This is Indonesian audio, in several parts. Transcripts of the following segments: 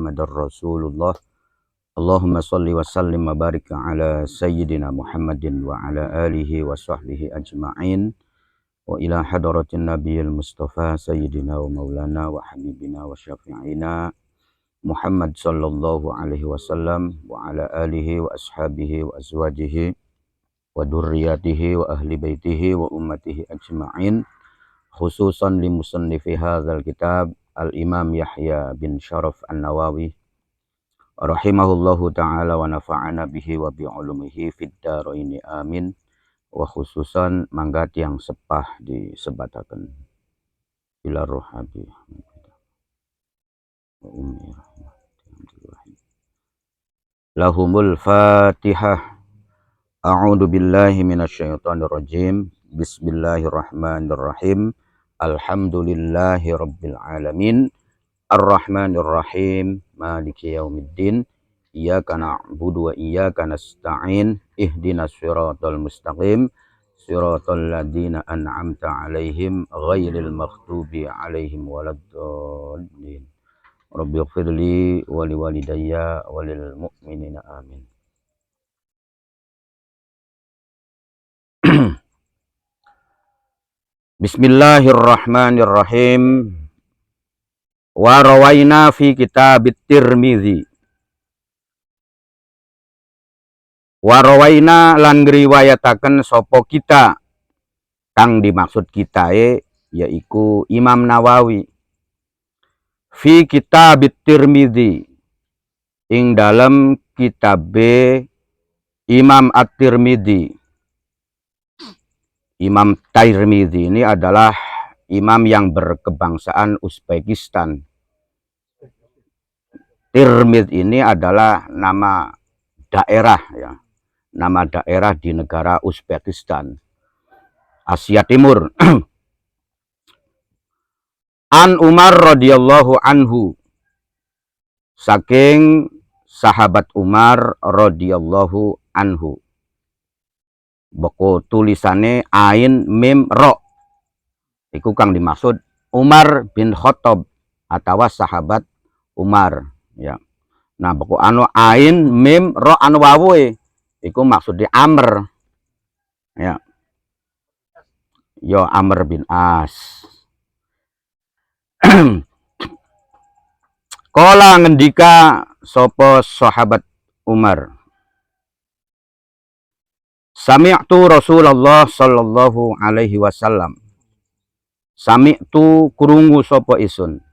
Muhammadar Rasulullah. Allahumma salli wa sallim wa barik ala sayyidina Muhammadin wa ala alihi wa sahbihi ajma'in. Wa ila hadratin nabiyil mustafa sayyidina wa maulana wa habibina wa syafi'ina Muhammad sallallahu alaihi wasallam wa ala alihi wa ashabihi wa azwajihi wa durriyatihi wa ahli baitihi wa ummatihi ajma'in, khususan li musannifi hadzal kitab al-Imam Yahya bin Syaraf An-Nawawi rahimahullahu ta'ala wa nafa'ana bihi wa bi'ulumihi fid dharaini amin. Wa khususan manggat yang sepah disebataken ila rohabi lahumul fatihah. A'udzu billahi minasyaitonir rajim. Bismillahirrahmanirrahim. Alhamdulillahi rabbil alamin. Ar-Rahmanir Rahim. Maliki yaumiddin. Iyyaka na'budu wa iyyaka nasta'in. Ihdinas siratal mustaqim. Siratal ladzina an'amta 'alaihim ghairil maghdubi 'alaihim waladdallin. Rabbighfirli wa liwalidayya wa lil mu'minina amin. Bismillahirrahmanirrahim. Wa rawaina fi kitabit Tirmidzi. Wa rawaina lan ngriwayataken sapa kita, kang dimaksud kitae yaiku Imam Nawawi, fi kitabit Tirmidzi, ing dalam kitabe Imam At-Tirmidzi. Imam Tirmidzi ini adalah imam yang berkebangsaan Uzbekistan. Tirmidz ini adalah nama daerah, ya, nama daerah di negara Uzbekistan, Asia Timur. An Umar radhiyallahu anhu, saking sahabat Umar radhiyallahu anhu. Boko tulisannya ain mim ro, iku kang dimaksud Umar bin Khattab atau sahabat Umar, ya. Nah, boko anu ain mim ro anu wawu iku maksudnya Amr, ya. Yo Amr bin As. Kala ngendika sopo sahabat Umar, sami'tu Rasulullah sallallahu alaihi wasallam. Sami'tu krungu sapa isun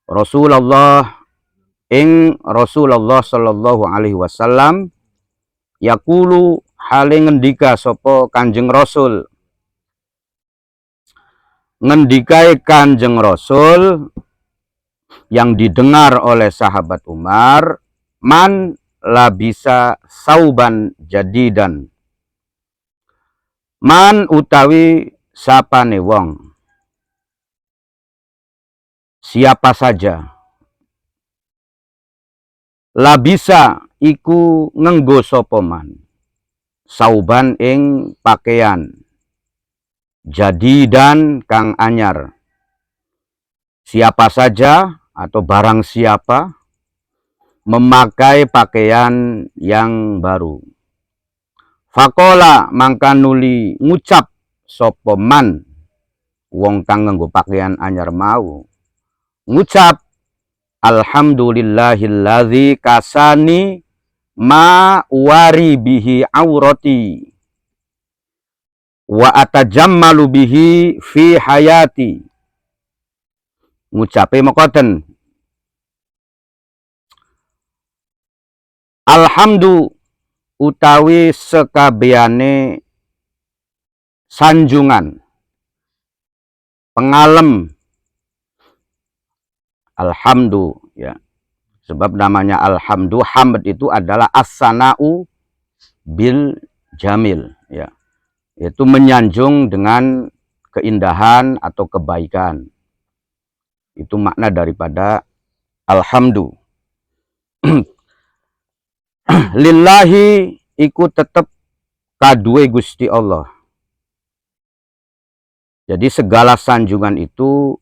Rasulullah ing Rasulullah sallallahu alaihi wasallam yaqulu hale ngendika sapa Kanjeng Rasul. Ngendikae Kanjeng Rasul yang didengar oleh sahabat Umar, man labisa sauban jadidan. Man utawi sapane wong, siapa saja, labisa iku ngenggo sapa man sauban ing pakaian jadidan kang anyar. Siapa saja atau barang siapa memakai pakaian yang baru. Fakola mangka nuli ngucap sapa man wong kang nganggo pakaian anyar mau, ngucap alhamdulillahilladzi kasani ma wari bihi aurati wa atajammalu bihi fi hayati. Ngucape mekaten, alhamdu utawi sekabehane sanjungan, pengalem, alhamdu, ya. Sebab namanya alhamdu, hamd itu adalah as-sana'u bil jamil, ya. Itu menyanjung dengan keindahan atau kebaikan. Itu makna daripada alhamdu. Lillahi iku tetep kaduwe Gusti Allah. Jadi segala sanjungan itu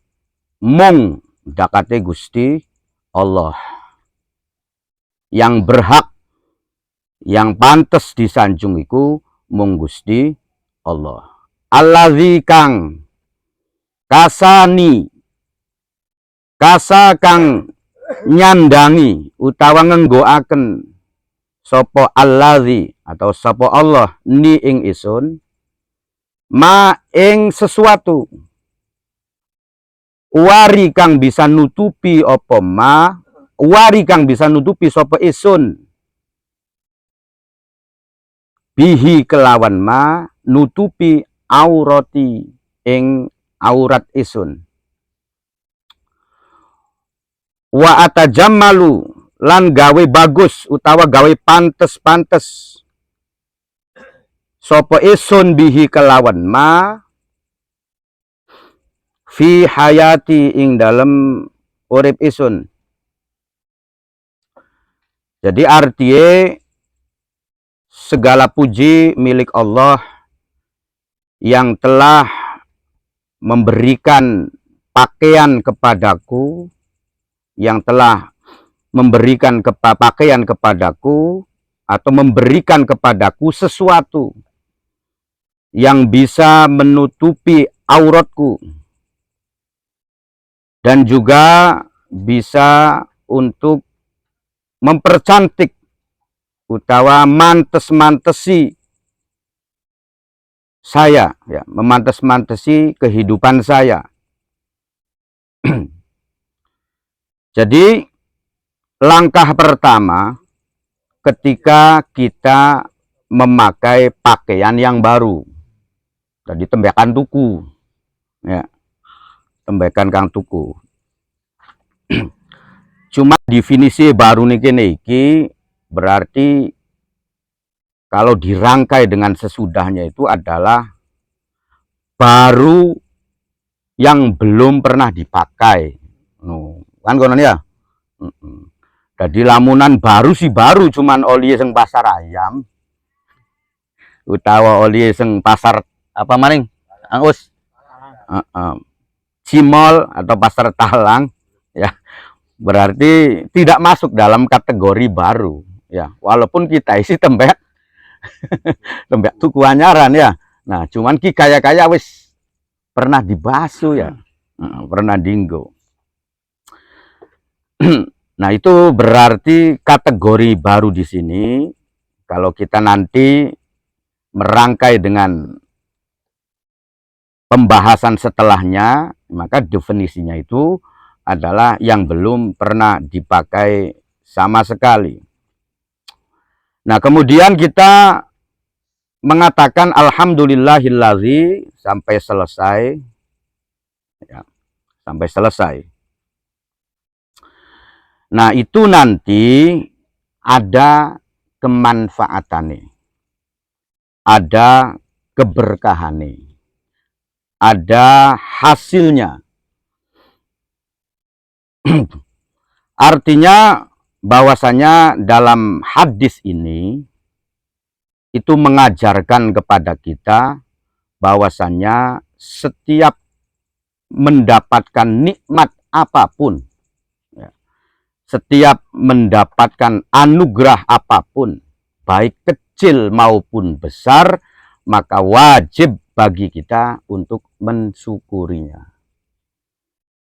mung dakate Gusti Allah, yang berhak, yang pantes disanjung iku mung Gusti Allah. Allazi kang kasani, kasa kang nyandangi utawa ngenggoaken sapa allazi atau sapa Allah ni ing isun ma ing sesuatu wari kang bisa nutupi apa ma, wari kang bisa nutupi sapa isun bihi kelawan ma nutupi aurati ing aurat isun. Wa atajammalu lan gawe bagus utawa gawe pantes-pantes sapa isun bihi kelawan ma fi hayati ing dalem urip isun. Jadi artinya segala puji milik Allah yang telah memberikan pakaian kepadaku, yang telah memberikan pakaian kepadaku atau memberikan kepadaku sesuatu yang bisa menutupi auratku dan juga bisa untuk mempercantik utawa mantes-mantesi saya, ya, memantes-mantesi kehidupan saya. Jadi langkah pertama ketika kita memakai pakaian yang baru, tadi tembakan tuku, ya, tembakan kang tuku. Cuma definisi baru niki berarti kalau dirangkai dengan sesudahnya itu adalah baru yang belum pernah dipakai. Kan konon ya. Jadi lamunan baru sih baru, cuman oli sing pasar ayam utawa oli sing pasar apa maning angus cimol atau pasar talang, ya berarti tidak masuk dalam kategori baru, ya, walaupun kita isi tembak tembak tuku anyaran, ya. Nah cuman ki kaya wis pernah dibasuh, ya, pernah dinggo. Nah itu berarti kategori baru di sini. Kalau kita nanti merangkai dengan pembahasan setelahnya, maka definisinya itu adalah yang belum pernah dipakai sama sekali. Nah kemudian kita mengatakan alhamdulillahillazi sampai selesai, ya, sampai selesai. Nah itu nanti ada kemanfaatannya, ada keberkahannya, ada hasilnya. Artinya bahwasanya dalam hadis ini itu mengajarkan kepada kita bahwasanya setiap mendapatkan nikmat apapun, ya, setiap mendapatkan anugerah apapun, baik kecil maupun besar, maka wajib bagi kita untuk mensyukurinya.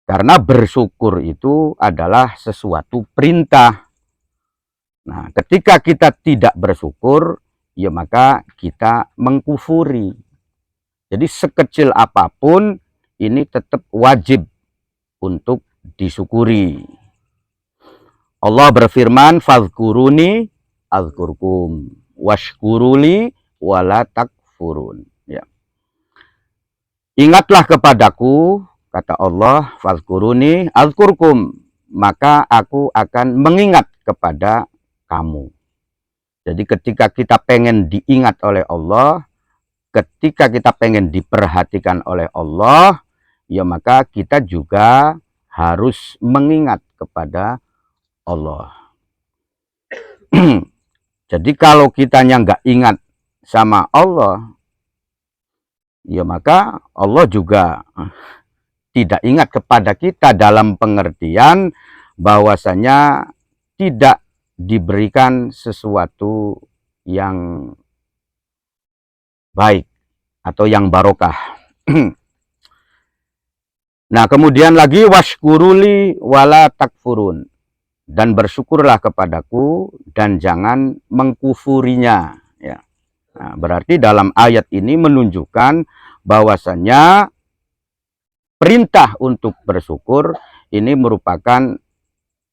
Karena bersyukur itu adalah sesuatu perintah. Nah, ketika kita tidak bersyukur, ya maka kita mengkufuri. Jadi sekecil apapun, ini tetap wajib untuk disyukuri. Allah berfirman, "Fadhkuruni azkurkum, washkuruli wala takfurun." Ya. Ingatlah kepadaku, kata Allah, fazkuruni azkurkum, maka aku akan mengingat kepada kamu. Jadi ketika kita pengen diingat oleh Allah, ketika kita pengen diperhatikan oleh Allah, ya maka kita juga harus mengingat kepada Allah. Jadi kalau kitanya nggak ingat sama Allah, ya maka Allah juga tidak ingat kepada kita dalam pengertian bahwasanya tidak diberikan sesuatu yang baik atau yang barokah. Nah, kemudian lagi washkuruli wala takfurun, dan bersyukurlah kepadaku dan jangan mengkufurinya, ya. Nah, berarti dalam ayat ini menunjukkan bahwasanya perintah untuk bersyukur ini merupakan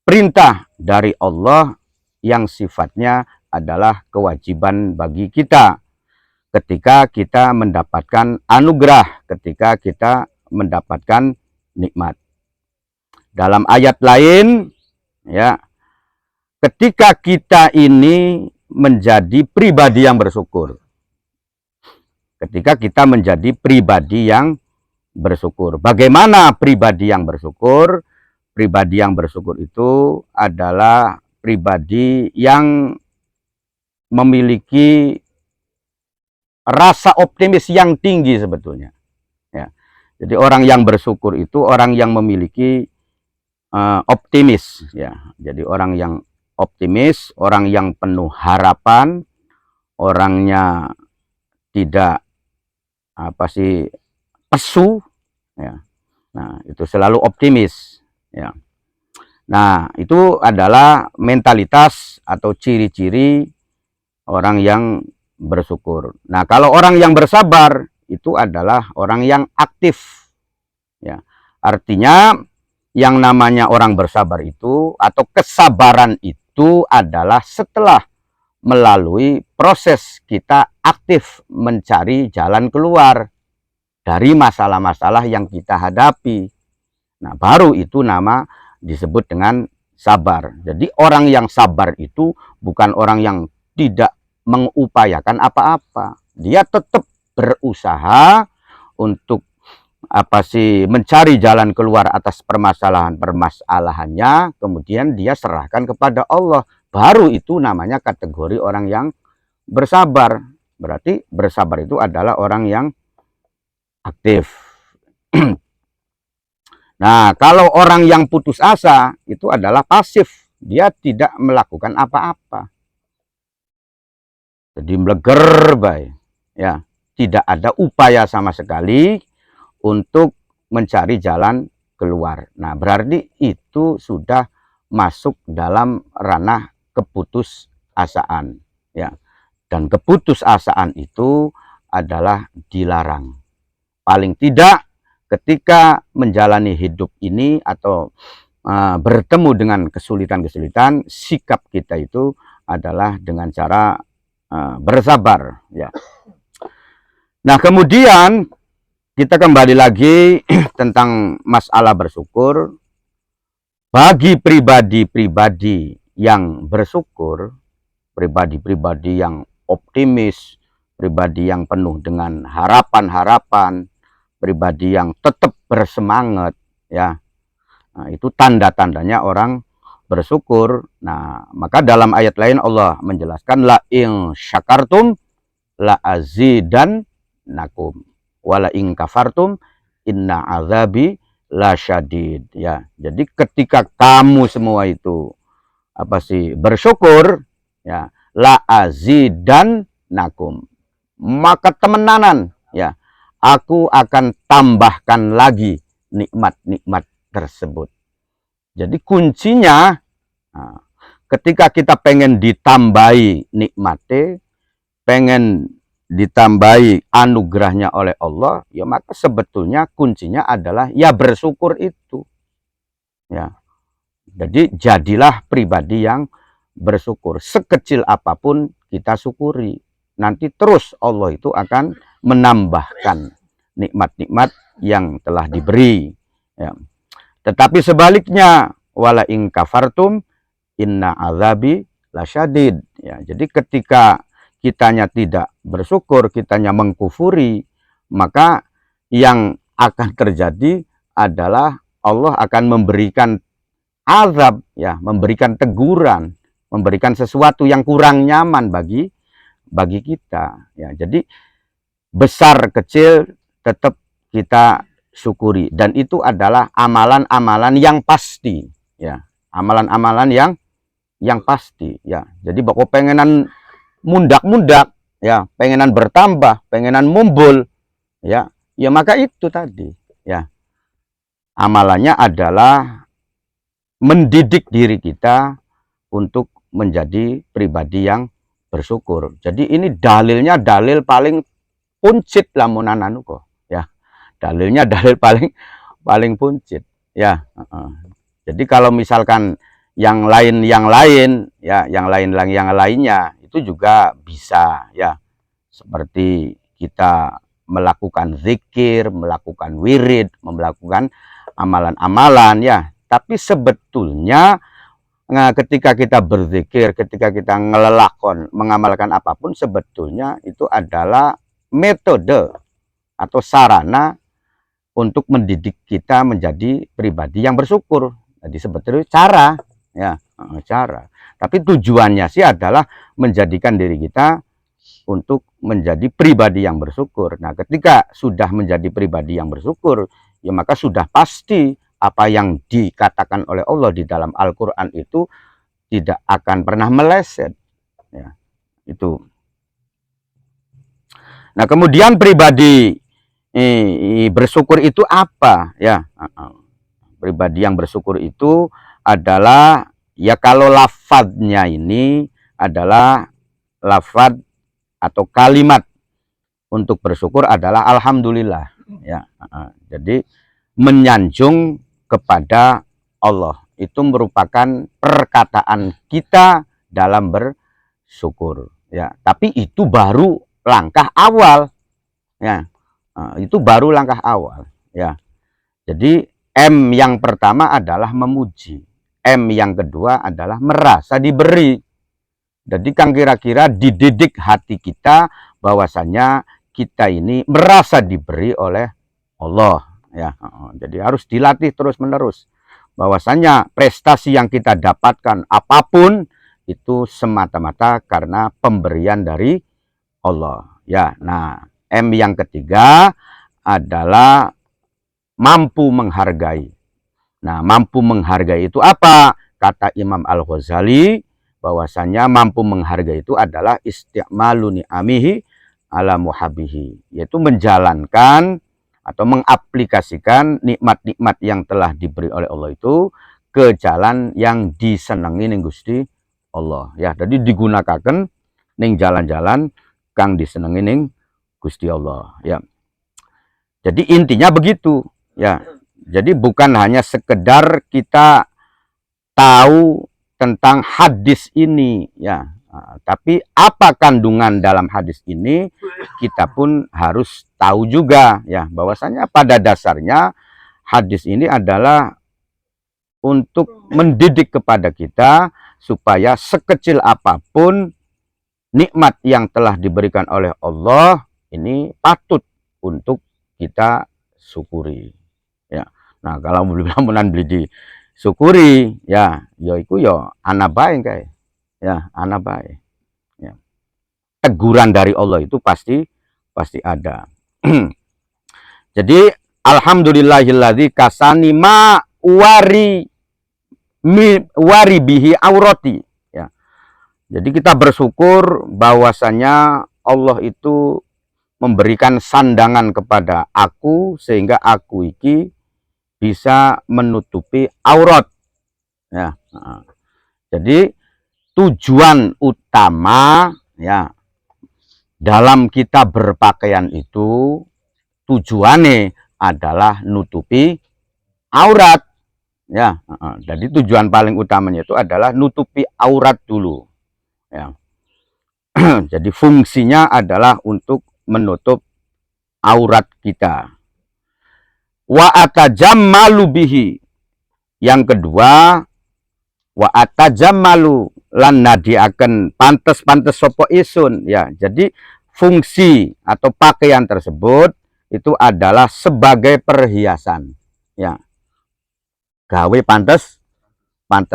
perintah dari Allah yang sifatnya adalah kewajiban bagi kita ketika kita mendapatkan anugerah, ketika kita mendapatkan nikmat. Dalam ayat lain, ya, ketika kita ini menjadi pribadi yang bersyukur, ketika kita menjadi pribadi yang bersyukur. Bagaimana pribadi yang bersyukur? Pribadi yang bersyukur itu adalah pribadi yang memiliki rasa optimis yang tinggi sebetulnya, ya. Jadi orang yang bersyukur itu orang yang memiliki optimis, ya. Jadi orang yang optimis, orang yang penuh harapan, orangnya tidak pesu, ya. Nah, itu selalu optimis, ya. Nah, itu adalah mentalitas atau ciri-ciri orang yang bersyukur. Nah, kalau orang yang bersabar itu adalah orang yang aktif, ya. Artinya yang namanya orang bersabar itu atau kesabaran itu adalah setelah melalui proses kita aktif mencari jalan keluar dari masalah-masalah yang kita hadapi. Nah, baru itu nama disebut dengan sabar. Jadi orang yang sabar itu bukan orang yang tidak mengupayakan apa-apa. Dia tetap berusaha untuk mencari jalan keluar atas permasalahannya, kemudian dia serahkan kepada Allah. Baru itu namanya kategori orang yang bersabar. Berarti bersabar itu adalah orang yang aktif. Nah, kalau orang yang putus asa itu adalah pasif. Dia tidak melakukan apa-apa. Jadi meleger, bay. Ya, tidak ada upaya sama sekali untuk mencari jalan keluar. Nah, berarti itu sudah masuk dalam ranah keputusasaan, ya. Dan keputusasaan itu adalah dilarang. Paling tidak ketika menjalani hidup ini atau bertemu dengan kesulitan-kesulitan, sikap kita itu adalah dengan cara bersabar, ya. Nah, kemudian kita kembali lagi tentang masalah bersyukur. Bagi pribadi-pribadi yang bersyukur, pribadi-pribadi yang optimis, pribadi yang penuh dengan harapan-harapan, pribadi yang tetap bersemangat, ya. Nah, itu tanda-tandanya orang bersyukur. Nah, maka dalam ayat lain Allah menjelaskan la in syakartum la azidannakum wala in kafartum inna azabi lasyadid, ya. Jadi ketika kamu semua itu bersyukur, ya, la azidannakum, maka temenanan, ya, aku akan tambahkan lagi nikmat-nikmat tersebut. Jadi kuncinya, ketika kita pengen ditambahi nikmatnya, pengen ditambahi anugerahnya oleh Allah, ya maka sebetulnya kuncinya adalah ya bersyukur itu, ya. Jadi jadilah pribadi yang bersyukur. Sekecil apapun kita syukuri, nanti terus Allah itu akan menambahkan nikmat-nikmat yang telah diberi, ya. Tetapi sebaliknya, wala in kafartum inna azabi lasyadid, ya. Jadi ketika kitanya tidak bersyukur, kitanya mengkufuri, maka yang akan terjadi adalah Allah akan memberikan azab, ya, memberikan teguran, memberikan sesuatu yang kurang nyaman bagi kita, ya. Jadi besar kecil tetap kita syukuri, dan itu adalah amalan-amalan yang pasti, ya, amalan-amalan yang yang pasti ya. Jadi bahwa pengenan mundak-mundak ya, pengenan bertambah, pengenan mumbul ya, ya maka itu tadi ya, amalannya adalah mendidik diri kita untuk menjadi pribadi yang bersyukur. Jadi ini dalilnya dalil paling puncit lamunan anu kok ya, dalilnya dalil paling paling puncit ya. Jadi kalau misalkan yang lain ya, yang lainnya itu juga bisa ya, seperti kita melakukan zikir, melakukan wirid, melakukan amalan-amalan ya. Tapi sebetulnya ketika kita berzikir, ketika kita ngelelakon, mengamalkan apapun, sebetulnya itu adalah metode atau sarana untuk mendidik kita menjadi pribadi yang bersyukur. Jadi sebetulnya cara ya, cara. Tapi tujuannya sih adalah menjadikan diri kita untuk menjadi pribadi yang bersyukur. Nah, ketika sudah menjadi pribadi yang bersyukur, ya maka sudah pasti apa yang dikatakan oleh Allah di dalam Al-Quran itu tidak akan pernah meleset. Ya, itu. Nah, kemudian pribadi bersyukur itu apa? Ya, pribadi yang bersyukur itu adalah ya, kalau lafadznya ini adalah lafadz atau kalimat untuk bersyukur adalah alhamdulillah ya. Jadi menyanjung kepada Allah itu merupakan perkataan kita dalam bersyukur ya. Tapi itu baru langkah awal ya. Itu baru langkah awal ya. Jadi M yang pertama adalah memuji, M yang kedua adalah merasa diberi. Jadi kan kira-kira dididik hati kita bahwasanya kita ini merasa diberi oleh Allah ya. Jadi harus dilatih terus-menerus bahwasanya prestasi yang kita dapatkan apapun itu semata-mata karena pemberian dari Allah ya. Nah, M yang ketiga adalah mampu menghargai. Nah, mampu menghargai itu apa? Kata Imam Al-Ghazali bahwasanya mampu menghargai itu adalah isti'malu ni'amihi ala muhabbihi, yaitu menjalankan atau mengaplikasikan nikmat-nikmat yang telah diberi oleh Allah itu ke jalan yang disenangi ning Gusti Allah ya. Jadi digunakan ning jalan-jalan kang disenangi ning Gusti Allah ya. Jadi intinya begitu ya. Jadi bukan hanya sekedar kita tahu tentang hadis ini ya, tapi apa kandungan dalam hadis ini kita pun harus tahu juga ya, bahwasanya pada dasarnya hadis ini adalah untuk mendidik kepada kita supaya sekecil apapun nikmat yang telah diberikan oleh Allah ini patut untuk kita syukuri ya. Nah, kalau beli disyukuri ya, iku ya ana bae kae ya, ana bae ya. Teguran dari Allah itu pasti ada. Jadi alhamdulillahilladzi kasani ma wari bihi aurati ya. Jadi kita bersyukur bahwasanya Allah itu memberikan sandangan kepada aku sehingga aku iki bisa menutupi aurat ya. Jadi tujuan utama ya dalam kita berpakaian itu tujuannya adalah nutupi aurat ya. Jadi tujuan paling utamanya itu adalah nutupi aurat dulu ya. Jadi fungsinya adalah untuk menutup aurat kita. Wa atajammalu bihi, yang kedua wa atajammalu lan nadiaken pantes-pantes sopo isun ya. Jadi fungsi atau pakaian tersebut itu adalah sebagai perhiasan ya, gawe pantes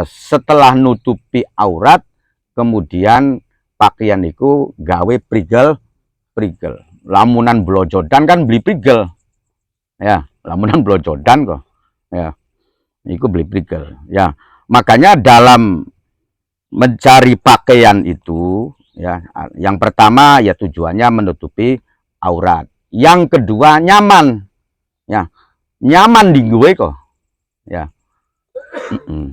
setelah nutupi aurat, kemudian pakaian itu gawe prigel lamunan blojodan kan beli prigel ya, lamunan blojodan kok ya, itu beli prigel ya. Makanya dalam mencari pakaian itu ya, yang pertama ya tujuannya menutupi aurat, yang kedua nyaman ya, nyaman di gue kok ya.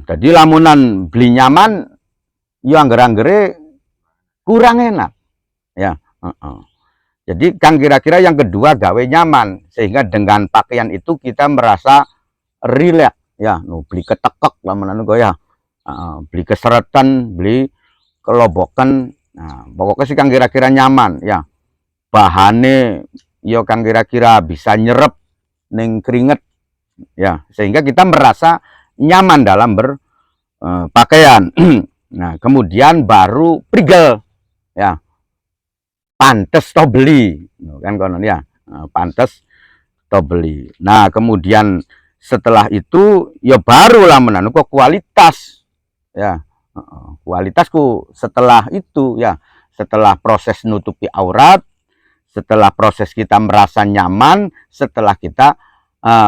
Jadi lamunan beli nyaman yo angger-anggere kurang enak ya. Jadi kan kira-kira yang kedua gawe nyaman, sehingga dengan pakaian itu kita merasa rileks ya. Beli ketekek lamunan gue ya, beli keseretan, beli kelobokan. Nah, pokoknya sih kan kira-kira nyaman ya. Bahannya yo kan kira-kira bisa nyerep neng keringet ya, sehingga kita merasa nyaman dalam berpakaian. Nah, kemudian baru prigel ya, pantes to beli kan konon ya, pantes to beli. Nah, kemudian setelah itu ya barulah menanu kok kualitas ya. Kualitasku setelah itu ya, setelah proses nutupi aurat, setelah proses kita merasa nyaman, setelah kita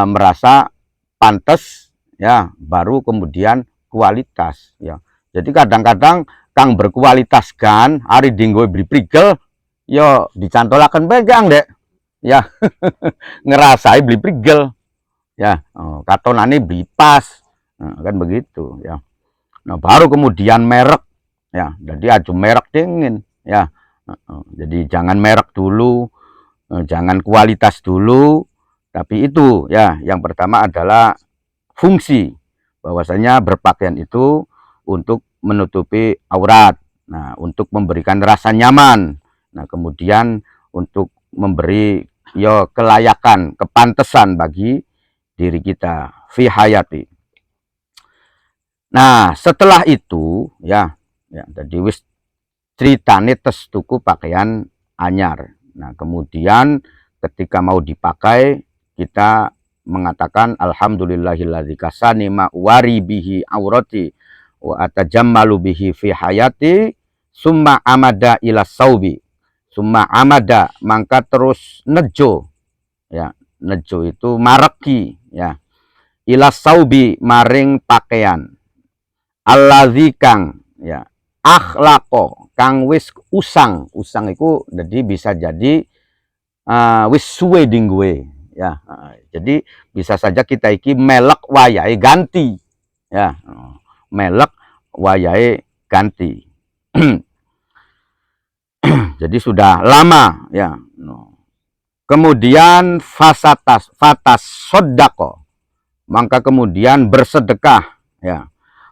merasa pantas ya, baru kemudian kualitas ya. Jadi kadang-kadang kang berkualitas kan hari dinggo beli prigel yo dicantolakan pegang dek ya. Ngerasai beli prigel ya, katonane beli pas, kan begitu ya. Nah, baru kemudian merek ya, jadi aju merek dingin ya. Jadi jangan merek dulu, jangan kualitas dulu, tapi itu ya, yang pertama adalah fungsi, bahwasanya berpakaian itu untuk menutupi aurat, nah untuk memberikan rasa nyaman, nah kemudian untuk memberi yo kelayakan, kepantesan bagi diri kita fi hayati. Nah setelah itu ya, jadi wis ceritane tes tuku pakaian anyar. Nah kemudian ketika mau dipakai kita mengatakan alhamdulillahilladzi kasani ma wari bihi aurati wa atajammalu bihi fi hayati, summa amada ila saubi, summa amada mangka terus nejo ya, nejo itu mareki ya, ila saubi maring pakaian, alladzi kang ya, akhlaqo kang wis usang, usang itu jadi bisa jadi wis suwe dinggue ya. Jadi bisa saja kita iki melek wayahe ganti ya, melek wayahe ganti. Jadi sudah lama ya. Kemudian fatas sodako, maka kemudian bersedekah ya.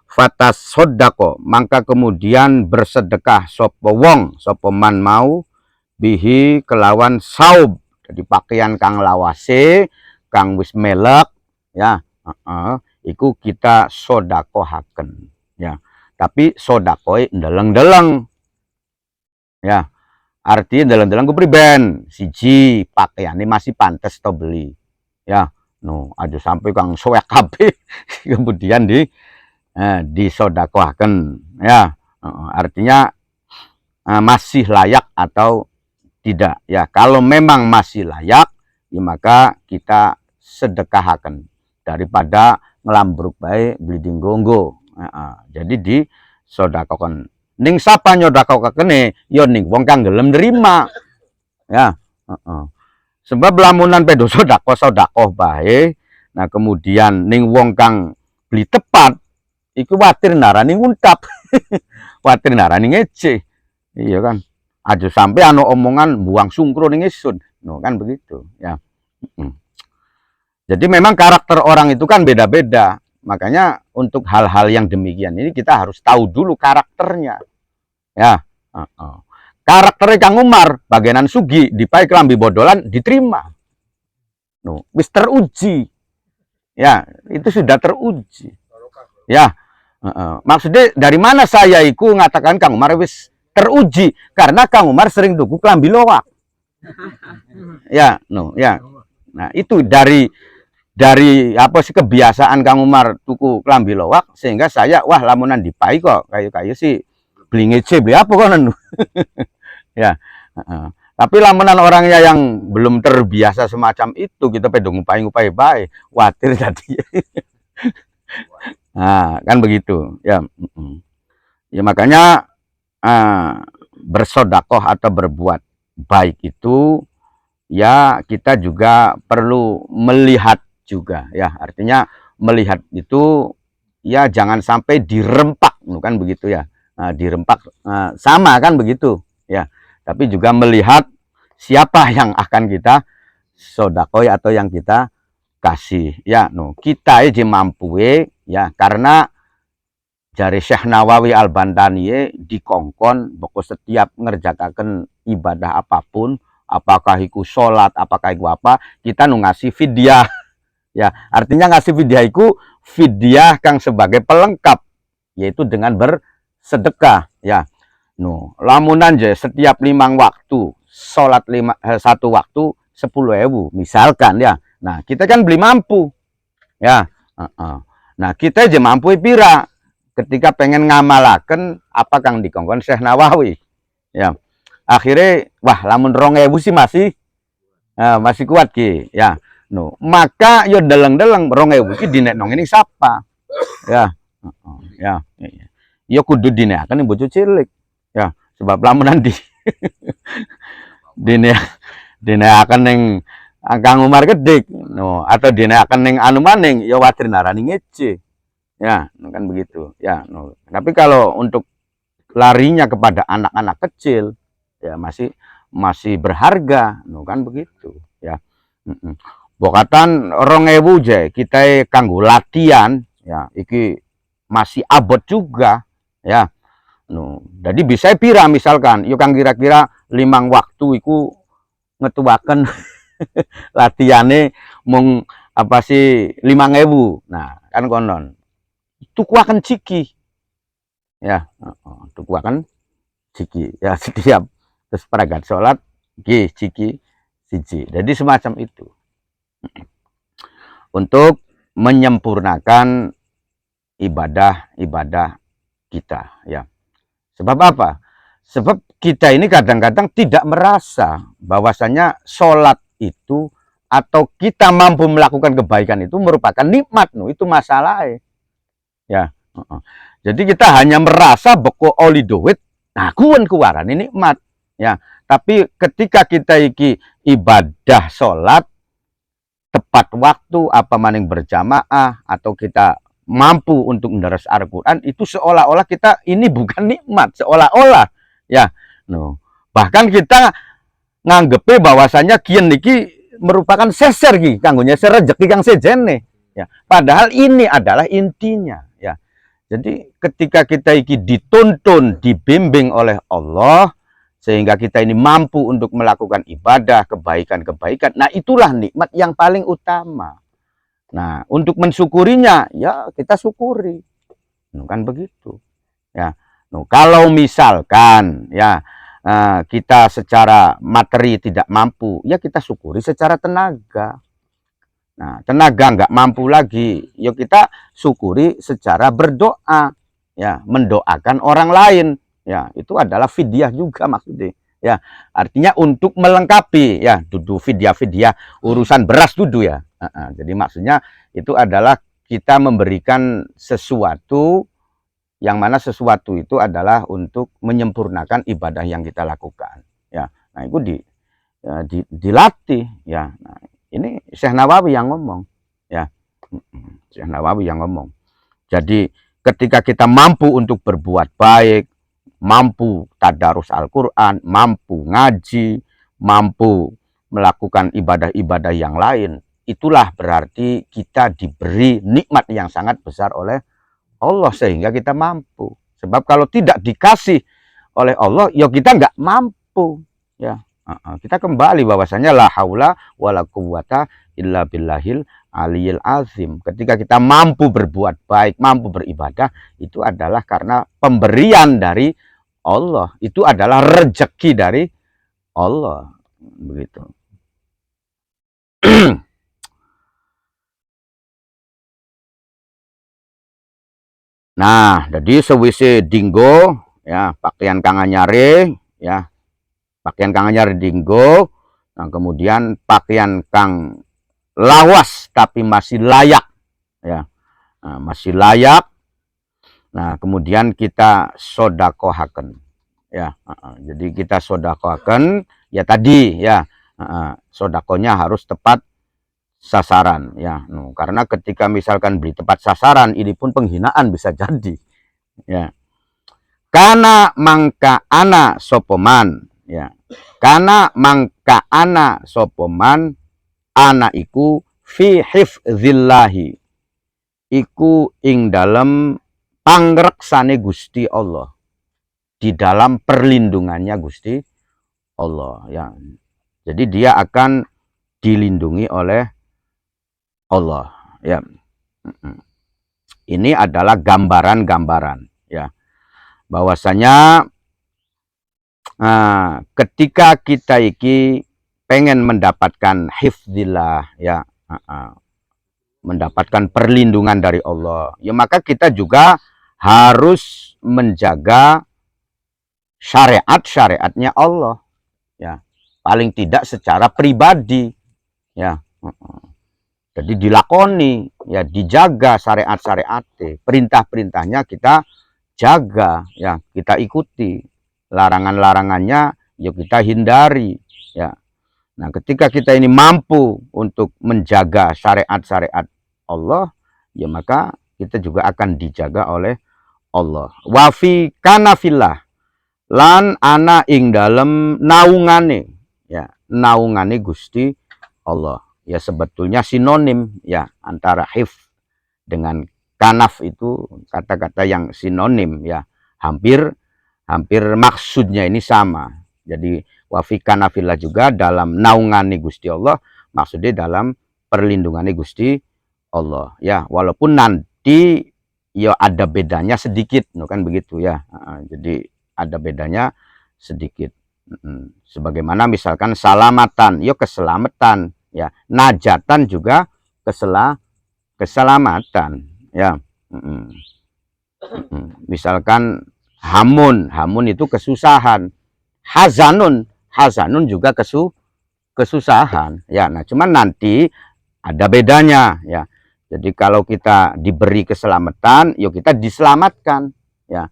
Fatas sodako, maka kemudian bersedekah sopo wong, sopo man mau bihi kelawan saub, jadi pakaian kang lawase, kang wis melek ya, iku kita sodakohaken ya. Tapi sodakoi ndeleng-ndeleng ya, artinya ndeleng-ndeleng ku priben, siji pakaiannya masih pantas to beli ya. Aja sampai kang soek kabeh kemudian disodakohaken ya, artinya masih layak atau tidak ya. Kalau memang masih layak ya, maka kita sedekahaken daripada ngelambruk bae beli dinggo. Jadi di sodakokan ning sapa nyodakokaken ya ning wong kang gelem nerima ya. Sebab lamunan pedo sodakoh bae, nah kemudian ning wong kang beli tepat iku watir narani nguntap. Watir narani ngece iya kan, aja sampai anu omongan buang sungkro ning isun, kan begitu ya. Jadi memang karakter orang itu kan beda-beda, makanya untuk hal-hal yang demikian ini kita harus tahu dulu karakternya ya. Karakternya Kang Umar bagianan sugi dipai kelambi bodolan diterima, wis teruji ya, itu sudah teruji ya. Maksudnya dari mana saya iku ngatakan Kang Umar wis teruji, karena Kang Umar sering tuku kelambi lowak ya. Ya, nah itu dari apa sih kebiasaan Kang Umar tuku kelambi lowak, sehingga saya wah lamunan dipai kok kayu-kayu sih beli ngece beli apa konon. Ya, tapi lamunan orangnya yang belum terbiasa semacam itu, kita pedong ngupai-ngupai baik, khawatir tadi. Nah, kan begitu ya. Ya makanya bersodakoh atau berbuat baik itu ya kita juga perlu melihat juga ya, artinya melihat itu ya jangan sampai dirempak, kan begitu ya. Nah, dirempak sama kan begitu ya, tapi juga melihat siapa yang akan kita sodakoi atau yang kita kasih ya. No kita aja mampu ya, karena jari Syekh Nawawi Al-Bantani dikongkon pokok setiap ngerjakaken ibadah apapun, apakah iku sholat, apakah iku apa, kita nu ngasih fidyah ya. Artinya ngasih fidyah iku fidyah kang sebagai pelengkap, yaitu dengan bersedekah ya. No lamunan je setiap 5 waktu sholat 1 waktu 10.000 misalkan ya. Nah kita kan beli mampu ya. Nah kita aja mampu pira ketika pengen ngamalaken apa kang dikongkon Syekh Nawawi ya. Akhirnya wah lamun 2.000 sih masih kuat ki ya. No maka yo deleng-deleng 2.000 ki dineknong ini siapa ya. Ya yo kudu dinekaken bocah cilik ya, sebab lamunan di dinekaken ning Kang Umar Gedik no, atau dinekaken ning anu maning yo wadir narani ngece ya, kan begitu ya. No. Tapi kalau untuk larinya kepada anak-anak kecil ya masih berharga, no, kan begitu ya. Bokatan 2.000 je kita kanggo latihan ya, iki masih abot juga ya. No, jadi bisa pira misalkan yuk kang kira-kira 5 waktu iku ngetuaken latihane mung apa sih 5.000. Nah kan konon tukuaken ciki ya, tukuaken ciki ya setiap terus peragat sholat g ciki siji. Jadi semacam itu untuk menyempurnakan ibadah kita ya. Sebab apa? Sebab kita ini kadang-kadang tidak merasa bahwasanya sholat itu atau kita mampu melakukan kebaikan itu merupakan nikmat, no, itu masalah ya. Jadi kita hanya merasa boko oli duit, nah kuwaran ini nikmat ya. Tapi ketika kita iki ibadah sholat tepat waktu, apa maning berjamaah, atau kita mampu untuk mendaras Al-Quran, itu seolah-olah kita ini bukan nikmat, seolah-olah ya. No. Bahkan kita nganggepe bahwasanya kian niki merupakan seser ki kanggo nyeser rezeki kang sejene ya. Padahal ini adalah intinya ya. Jadi ketika kita iki dituntun, dibimbing oleh Allah sehingga kita ini mampu untuk melakukan ibadah, kebaikan-kebaikan, nah itulah nikmat yang paling utama. Nah, untuk mensyukurinya ya kita syukuri. Kan begitu. Ya. Kalau misalkan ya kita secara materi tidak mampu, ya kita syukuri secara tenaga. Nah, tenaga nggak mampu lagi, yuk kita syukuri secara berdoa, ya, mendoakan orang lain, ya, itu adalah fidyah juga maksudnya, ya, artinya untuk melengkapi, ya, dudu fidyah urusan beras dudu ya, jadi maksudnya itu adalah kita memberikan sesuatu, yang mana sesuatu itu adalah untuk menyempurnakan ibadah yang kita lakukan, ya, nah itu dilatih, ya. Nah, ini Syekh Nawawi yang ngomong ya, Syekh Nawawi yang ngomong. Jadi ketika kita mampu untuk berbuat baik, mampu tadarus Al-Quran, mampu ngaji, mampu melakukan ibadah-ibadah yang lain, itulah berarti kita diberi nikmat yang sangat besar oleh Allah sehingga kita mampu. Sebab kalau tidak dikasih oleh Allah, ya kita nggak mampu ya. Kita kembali bahwasanya la haula wala quwata illa billahil aliyil azim. Ketika kita mampu berbuat baik, mampu beribadah, itu adalah karena pemberian dari Allah. Itu adalah rezeki dari Allah. Begitu. Nah, jadi sewise dinggo ya, pakaian kang anyare ya. Pakaian kang anyar dinggo, nah kemudian pakaian kang lawas tapi masih layak ya, nah, masih layak Nah, kemudian kita sodakohaken. Ya, jadi kita sodakohaken ya tadi ya, sodakonya harus tepat sasaran ya. Karena ketika misalkan beli tepat sasaran, ini pun penghinaan bisa jadi. Ya, karena mangka ana sopoman ya, karena mangka ana sopoman ana iku fi hifzillahi, iku ing dalam pangreksane Gusti Allah, di dalam perlindungannya Gusti Allah ya. Jadi dia akan dilindungi oleh Allah ya. Ini adalah gambaran-gambaran ya, bahwasanya ketika kita iki pengen mendapatkan hifdzillah ya, mendapatkan perlindungan dari Allah ya, maka kita juga harus menjaga syariat-syariatnya Allah ya, paling tidak secara pribadi ya. Jadi dilakoni ya, dijaga syariat-syariat, perintah-perintahnya kita jaga ya, kita ikuti, larangan-larangannya ya kita hindari ya. Nah, ketika kita ini mampu untuk menjaga syariat-syariat Allah ya, maka kita juga akan dijaga oleh Allah. Wa fi kanafillah, lan ana ing dalem naungane ya, naungane Gusti Allah ya. Sebetulnya sinonim ya antara hifz dengan kanaf, itu kata-kata yang sinonim ya, hampir maksudnya ini sama. Jadi wa fi kanafillah juga dalam naungane Gusti Allah, maksudnya dalam perlindungannya Gusti Allah ya, walaupun nanti ya ada bedanya sedikit kan begitu ya. Jadi ada bedanya sedikit. Sebagaimana misalkan salamatan, ya keselamatan ya, najatan juga keselamatan ya. Misalkan hamun itu kesusahan, hazanun juga kesusahan ya. Nah, cuman nanti ada bedanya ya. Jadi kalau kita diberi keselamatan, yuk kita diselamatkan ya.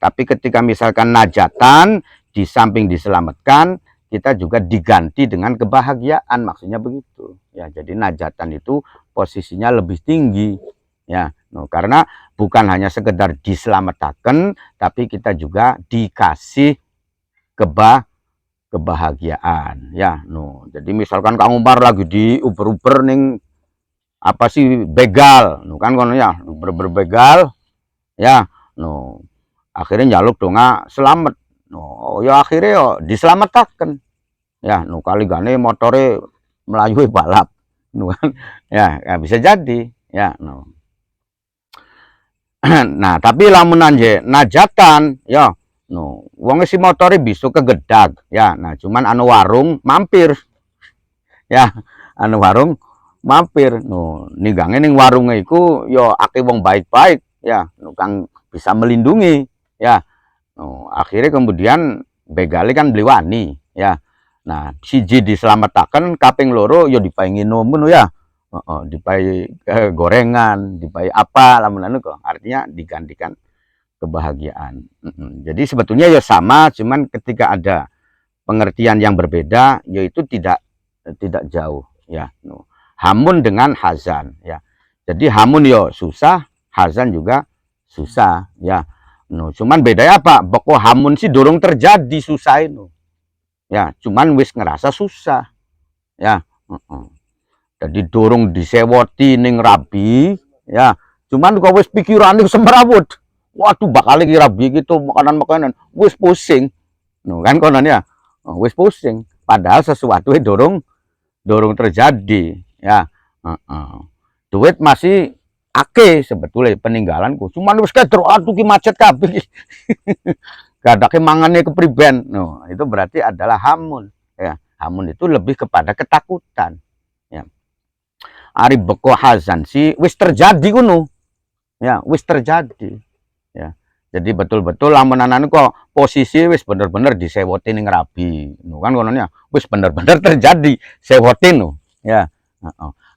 Tapi ketika misalkan najatan, di samping diselamatkan, kita juga diganti dengan kebahagiaan, maksudnya begitu ya. Jadi najatan itu posisinya lebih tinggi ya. Karena bukan hanya sekedar diselamatkan, tapi kita juga dikasih kebahagiaan ya. Jadi misalkan Kang Umar lagi di uber-uber ning apa sih begal, kan kono ya, berbegal ya. Akhirnya njaluk donga selamat, ya akhirnya yo diselamatkan ya. Kali gane motore melayu balap kan ya, bisa jadi ya. Nah, tapi lamun anje najatan ya, wong si motore bisa kegedag ya. Nah, cuman anu warung mampir ya, anu warung mampir. Ninggange ning warunge iku ya akeh wong baik-baik ya, kang bisa melindungi ya. Akhirnya kemudian begali kan beli wani ya. Nah, siji diselamatkan, kaping loro ya dipaingi ngono ya. Dipai gorengan, dipai apa lamun anu kok, artinya digantikan kebahagiaan. Jadi sebetulnya ya sama, cuman ketika ada pengertian yang berbeda, yaitu tidak jauh ya. Hamun dengan hazan ya. Jadi hamun yo susah, hazan juga susah ya. Cuman bedanya apa? Pokok hamun sih dorong terjadi susah itu ya, cuman wis ngerasa susah ya. Jadi dorong disewoti ning rabi ya, cuman kok wis pikirane semrawut, waduh bakal lagi rabi gitu, makanan wis pusing kan konon ya, wis pusing, padahal sesuatu dorong terjadi ya. Duit masih ake sebetulnya peninggalanku, cuman wis kedro aduh ki macet kabeh gadake mangane kepriben. Itu berarti adalah hamun ya. Hamun itu lebih kepada ketakutan ya. Ari beko hazan si wis terjadi kuno ya, wis terjadi ya. Jadi betul-betul lamunan kok posisi wis bener-bener disewotin ning rabi kan kononnya, wis bener-bener terjadi sewotin ya.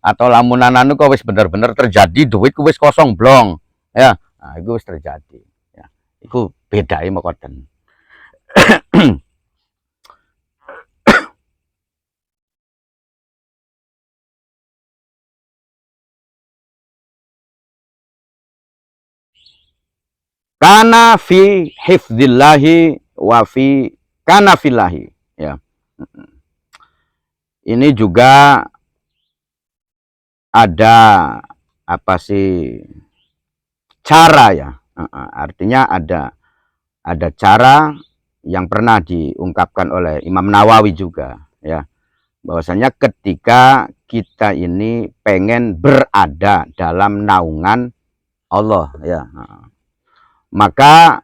Atau lamunan kok wis bener-bener terjadi duit wis kosong blong ya. Nah, itu wis terjadi. Ya. Iku bedai mengkoten. Kana fi hifdzillahi wa fi kana fillahi. Ya. Ini juga ada apa sih cara ya. Artinya ada cara yang pernah diungkapkan oleh Imam Nawawi juga ya, bahwasanya ketika kita ini pengen berada dalam naungan Allah ya, maka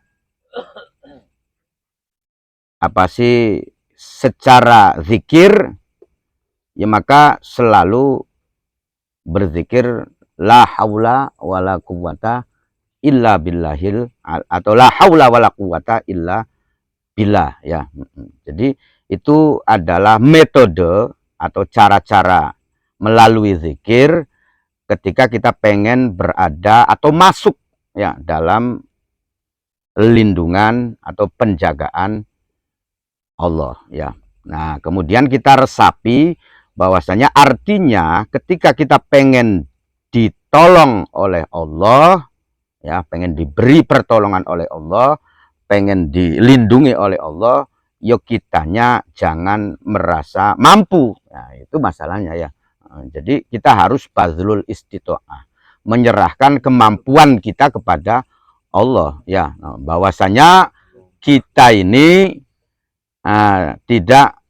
apa sih secara zikir ya, maka selalu berzikir la haula wala quwata illa billahil, atau la haula wala quwata illa billah ya. Jadi itu adalah metode atau cara-cara melalui zikir ketika kita pengen berada atau masuk ya dalam lindungan atau penjagaan Allah ya. Nah, kemudian kita resapi bahwasanya artinya ketika kita pengen ditolong oleh Allah ya, pengen diberi pertolongan oleh Allah, pengen dilindungi oleh Allah, yuk kitanya jangan merasa mampu. Nah, itu masalahnya ya. Jadi kita harus bazlul istito'ah, menyerahkan kemampuan kita kepada Allah ya. Bahwasanya kita ini tidak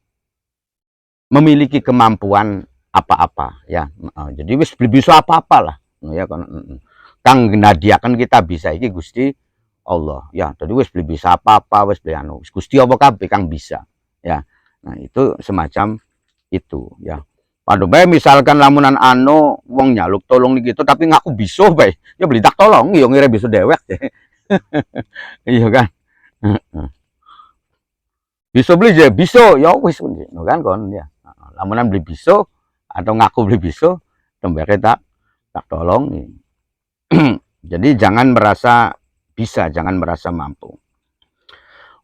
memiliki kemampuan apa-apa ya. Jadi wis bisa apa-apa lah ya, kang nadiakan kita bisa iki Gusti Allah ya. Jadi wis bisa apa-apa, wis beli anu Gusti apa kabeh kang bisa ya. Nah, itu semacam itu ya. Padha bae misalkan lamunan anu wong nyaluk tolong gitu tapi ngaku bisa bae, ya beli tak tolong ya ngira bisa dewek. Iya kan. Bisa beli ya bisa ya wis kan kon ya. Lamunan beli bisa atau ngaku beli bisa tembake tak tolong. Jadi jangan merasa bisa, jangan merasa mampu.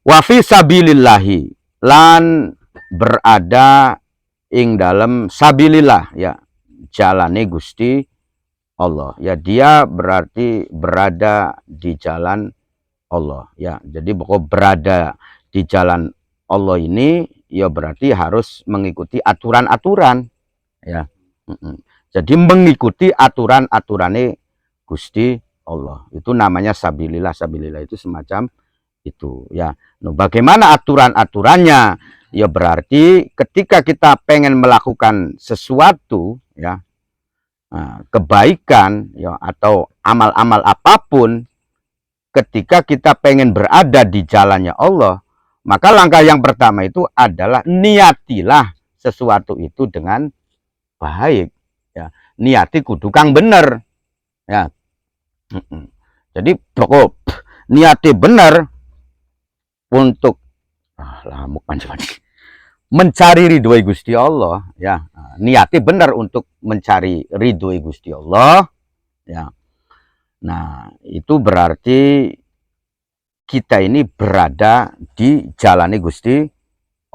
Wa fi sabilillahi, lan berada ing dalam sabilillah ya, jalane Gusti Allah ya. Dia berarti berada di jalan Allah ya. Jadi pokok berada di jalan Allah ini ya berarti harus mengikuti aturan-aturan ya. Jadi mengikuti aturan-aturannya Gusti Allah, itu namanya sabilillah. Sabilillah itu semacam itu ya. Nah, bagaimana aturan-aturannya? Ya berarti ketika kita pengen melakukan sesuatu ya, kebaikan ya atau amal-amal apapun, ketika kita pengen berada di jalannya Allah, maka langkah yang pertama itu adalah niatilah sesuatu itu dengan baik ya. Niati kudu kang bener ya. Jadi pokok niati bener untuk mencari ridhoi Gusti Allah ya. Niati bener untuk mencari ridhoi Gusti Allah ya. Nah, itu berarti kita ini berada di jalani Gusti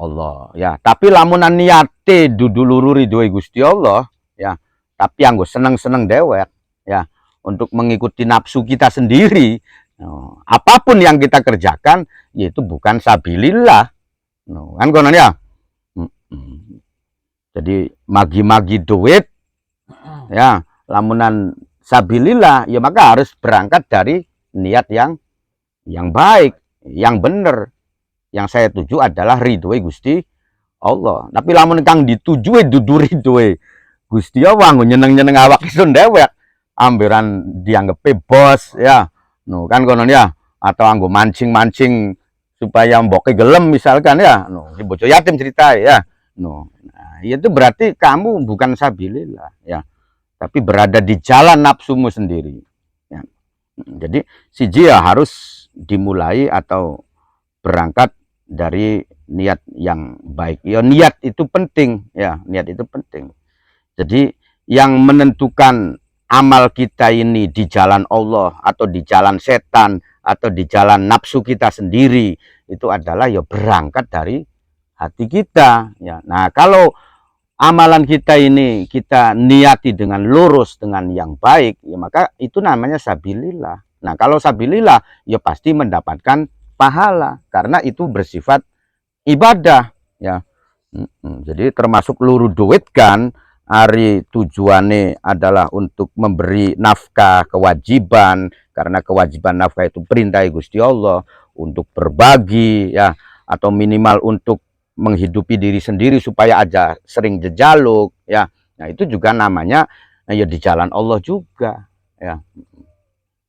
Allah ya. Tapi lamunan niate dudu luru ridhoi Gusti Allah ya, tapi anggo seneng-seneng dewek ya, untuk mengikuti nafsu kita sendiri, apapun yang kita kerjakan yaitu bukan sabilillah kan konon ya. Jadi magi-magi duit ya, lamunan sabilillah ya, maka harus berangkat dari niat yang baik, yang benar. Yang saya tuju adalah ridhoi Gusti Allah. Tapi lamun kang ditujui dudu ridhoi Gusti Allah, nyeneng-nyeneng awak isun dewek, amberan dianggepe bos ya. No, kan konon ya, atau anggo mancing-mancing supaya mboke gelem misalkan ya. No, si bojo yatim cerita ya. No. Nah, itu berarti kamu bukan sabilillah ya, tapi berada di jalan nafsumu sendiri ya. Jadi siji ya harus dimulai atau berangkat dari niat yang baik ya. Niat itu penting ya, niat itu penting. Jadi yang menentukan amal kita ini di jalan Allah atau di jalan setan atau di jalan nafsu kita sendiri, itu adalah ya berangkat dari hati kita ya. Nah, kalau amalan kita ini kita niati dengan lurus, dengan yang baik, ya maka itu namanya sabilillah. Nah, kalau sabilillah ya pasti mendapatkan pahala karena itu bersifat ibadah ya. Jadi termasuk luru duit kan, hari tujuannya adalah untuk memberi nafkah kewajiban, karena kewajiban nafkah itu perintah Gusti Allah untuk berbagi ya, atau minimal untuk menghidupi diri sendiri supaya aja sering jejaluk ya. Nah, itu juga namanya ya di jalan Allah juga ya.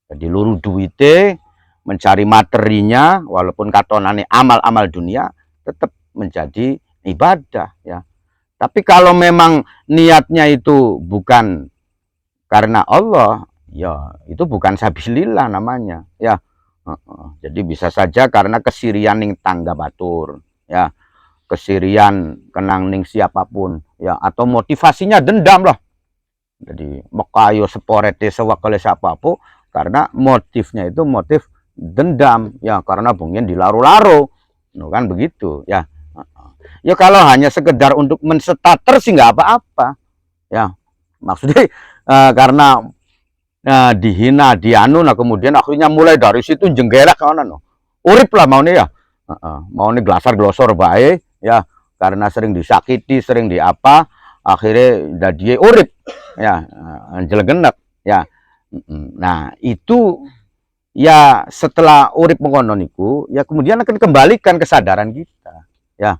Jadi luru duite mencari materinya, walaupun katonane amal-amal dunia tetap menjadi ibadah ya. Tapi kalau memang niatnya itu bukan karena Allah, ya itu bukan sabilillah namanya ya. Jadi bisa saja karena kesirian ning tangga batur ya, kesirian kenang ning siapapun ya, atau motivasinya dendam lah. Jadi mekayo seporete sewakale siapapun karena motifnya itu motif dendam ya, karena mungkin dilaru-laru kan begitu ya. Ya kalau hanya sekedar untuk menstater sih nggak apa-apa ya, maksudnya karena dihina dianu, nah kemudian akhirnya mulai dari situ jenggelak kawan no, urip lah mau nih ya, mau nih glasar glosor baik ya, karena sering disakiti sering diapa akhirnya jadi urip ya, anjel genep ya. Nah itu ya setelah urip mengono niku ya kemudian akan kembalikan kesadaran kita ya.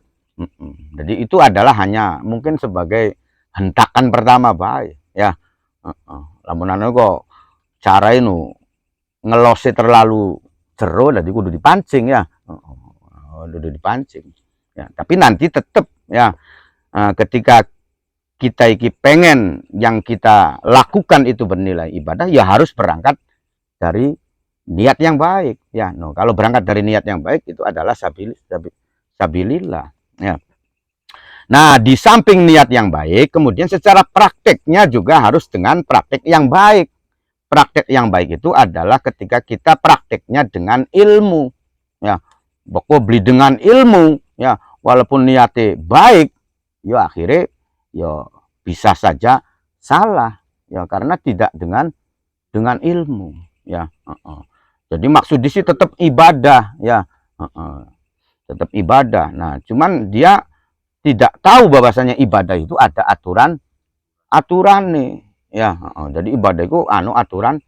Jadi itu adalah hanya mungkin sebagai hentakan pertama baik ya. Lamun kok cara itu ngelose terlalu jero, jadi kudu dipancing ya. Kudu dipancing ya, tapi nanti tetap ya, ketika kita iki pengen yang kita lakukan itu bernilai ibadah ya harus berangkat dari niat yang baik ya. Kalau berangkat dari niat yang baik itu adalah sabilillah ya. Nah, di samping niat yang baik, kemudian secara prakteknya juga harus dengan praktek yang baik. Praktek yang baik itu adalah ketika kita prakteknya dengan ilmu ya. Pokok beli dengan ilmu ya, walaupun niatnya baik ya akhirnya ya bisa saja salah ya, karena tidak dengan ilmu ya. Jadi maksud di sini tetap ibadah ya, tetap ibadah. Nah, cuman dia tidak tahu bahwasanya ibadah itu ada aturan nih ya. Jadi ibadah itu aturan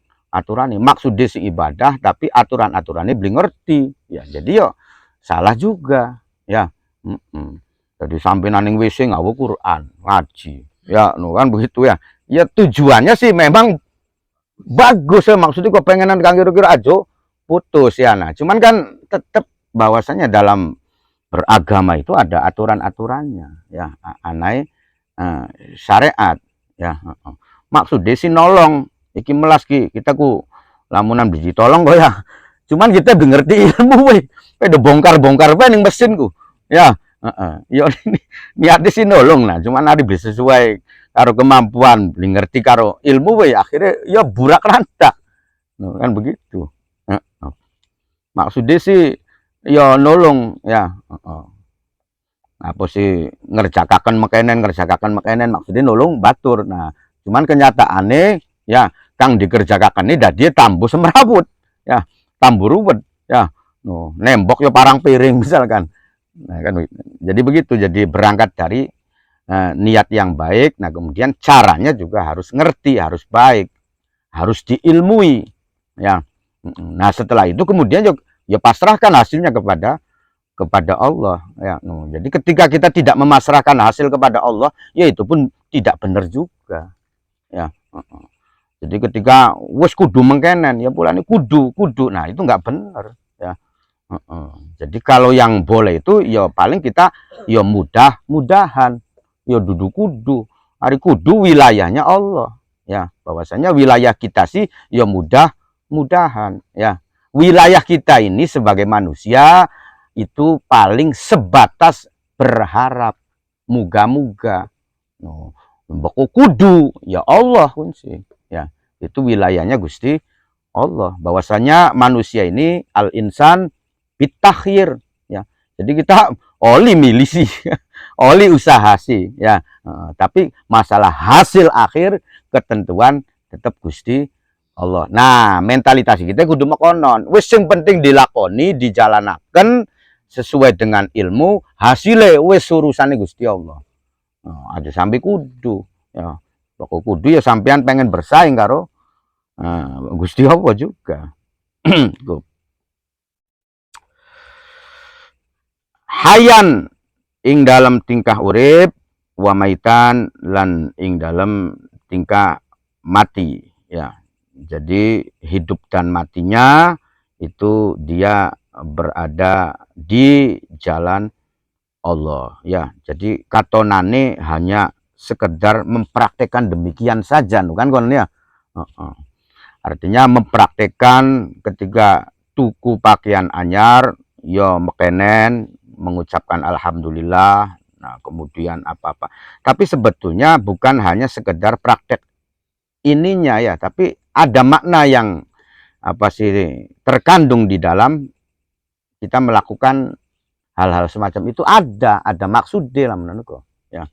nih, maksud si ibadah tapi aturannya belum ngerti ya, jadi yo salah juga ya. Jadi sampai naning WC ngawu Quran ngaji ya, kan begitu ya. Ya tujuannya sih memang bagus ya, maksudnya kok pengenan kira-kira aja putus ya. Nah cuman kan tetap bahwasanya dalam beragama itu ada aturan-aturannya ya, anai syariat ya. Maksudnya sih nolong iki melas ki kita ku lamunan biji tolong kok ya, cuman kita ngerti ilmu we pada bongkar-bongkar ning mesin ku ya. Yo niatnya sih nolong, nah cuman hari bisa sesuai karo kemampuan ngerti karo ilmu we akhirnya ya burak rantak kan begitu. Maksudnya sih ya nolong ya. Apa sih ngerjakakan makanan maksudnya nolong batur. Nah cuman kenyataannya ya kang dikerjakakan ini dia tambuh semrawut ya, tambuh ruwet ya, nembok ya parang piring misalkan. Nah kan jadi begitu, jadi berangkat dari niat yang baik. Nah kemudian caranya juga harus ngerti, harus baik, harus diilmui ya. Nah setelah itu kemudian ya pasrahkan hasilnya kepada Allah ya. Jadi ketika kita tidak memasrahkan hasil kepada Allah ya itu pun tidak benar juga ya. Jadi ketika wes kudu mengkenen ya pulane kudu nah itu nggak benar ya. Jadi kalau yang boleh itu ya paling kita ya mudah-mudahan ya duduk kudu, hari kudu wilayahnya Allah ya, bahwasanya wilayah kita sih ya mudah-mudahan ya. Wilayah kita ini sebagai manusia itu paling sebatas berharap, muga-muga. Mbok kudu ya Allah kunci ya. itu wilayahnya Gusti Allah. Bahwasanya manusia ini al-insan bitakhir, ya. Jadi kita oli milih sih, oli usaha sih, ya. Tapi masalah hasil akhir ketentuan tetap Gusti Allah. Nah, mentalitas kita kudu mekonon. Wis sing penting dilakoni, dijalanaken sesuai dengan ilmu, hasilnya wis urusane Gusti Allah. Aja sampai kudu, ya. Pokok kudu ya sampean pengen bersaing karo Gusti Allah juga. Hayan ing dalam tingkah urip, wa maitan lan ing dalam tingkah mati, ya. Jadi hidup dan matinya itu dia berada di jalan Allah, ya. Jadi katonane hanya sekedar mempraktekkan demikian saja, kan kon ya. Artinya mempraktekkan ketika tuku pakaian anyar, ya mekenen, mengucapkan alhamdulillah, nah kemudian apa-apa. Tapi sebetulnya bukan hanya sekedar praktek ininya ya, tapi ada makna yang apa sih terkandung di dalam kita melakukan hal-hal semacam itu, ada maksudnya lah menurutku, ya.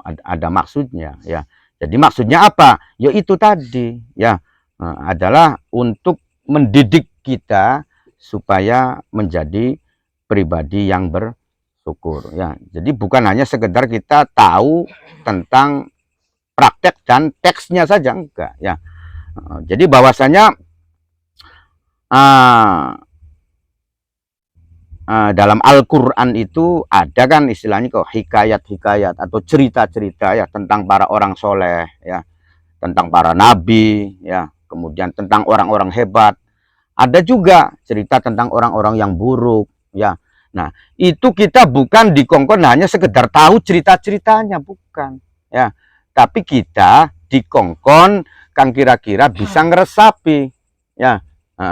Ada maksudnya, ya. Jadi maksudnya apa? Ya itu tadi, ya. Adalah untuk mendidik kita supaya menjadi pribadi yang bersyukur, ya. Jadi bukan hanya sekedar kita tahu tentang praktek dan teksnya saja, enggak, ya. Jadi bahwasanya dalam Al-Quran itu ada kan istilahnya kok hikayat-hikayat atau cerita-cerita, ya, tentang para orang soleh, ya, tentang para nabi, ya, kemudian tentang orang-orang hebat. Ada juga cerita tentang orang-orang yang buruk, ya. Nah, itu kita bukan dikongkon hanya sekedar tahu cerita-ceritanya, bukan, ya. Tapi kita dikongkon kang kira-kira bisa ngeresapi, ya,